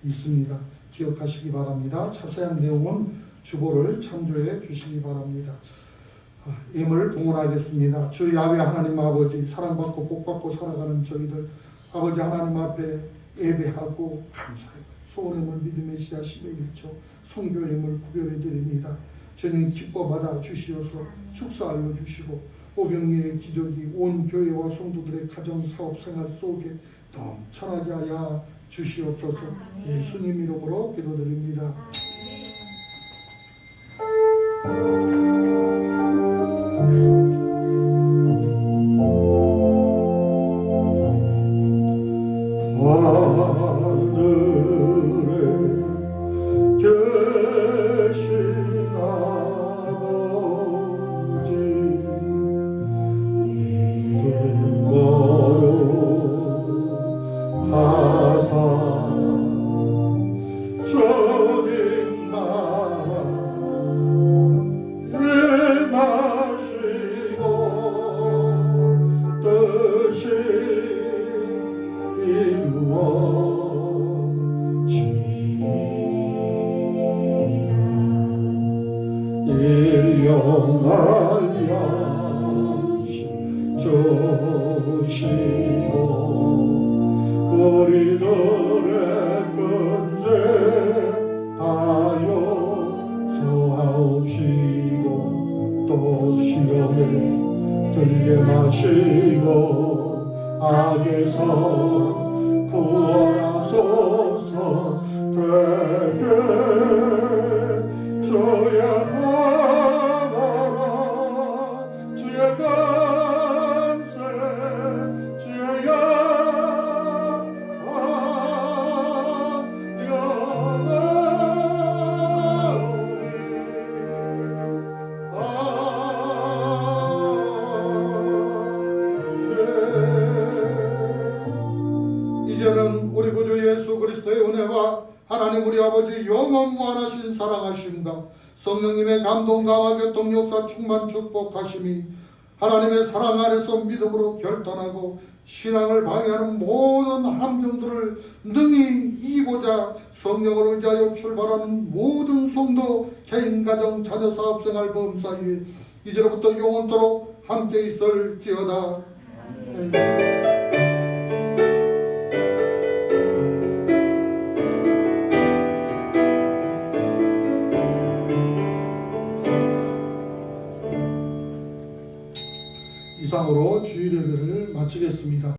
있습니다. 기억하시기 바랍니다. 자세한 내용은 주보를 참조해 주시기 바랍니다. 예물 봉헌하겠습니다. 주 야훼 하나님 아버지, 사랑받고 복받고 살아가는 저희들 아버지 하나님 앞에 예배하고 감사해 소원임을 믿음의 씨앗 10의 1초 성교임을 구별해 드립니다. 주님 기뻐 받아 주시어서 축사하여 주시고 오병이의 기적이 온 교회와 성도들의 가정 사업 생활 속에 넘쳐나게 하여 주시옵소서. 예수님 이름으로 기도드립니다. 물게 마시고 악에서 구원하소서. 되게 주의 나라 주의 권세 주의 영광 이제는 우리 구주 예수 그리스도의 은혜와 하나님 우리 아버지 영원무한하신 사랑하심과 성령님의 감동 감화 교통 역사 충만 축복하심이 하나님의 사랑 안에서 믿음으로 결단하고 신앙을 방해하는 모든 함정들을 능히 이기고자 성령을 의지하여 출발하는 모든 성도 개인 가정 자녀 사업 생활 범사에 이제로부터 영원토록 함께 있을지어다. 이상으로 주일 예배를 마치겠습니다.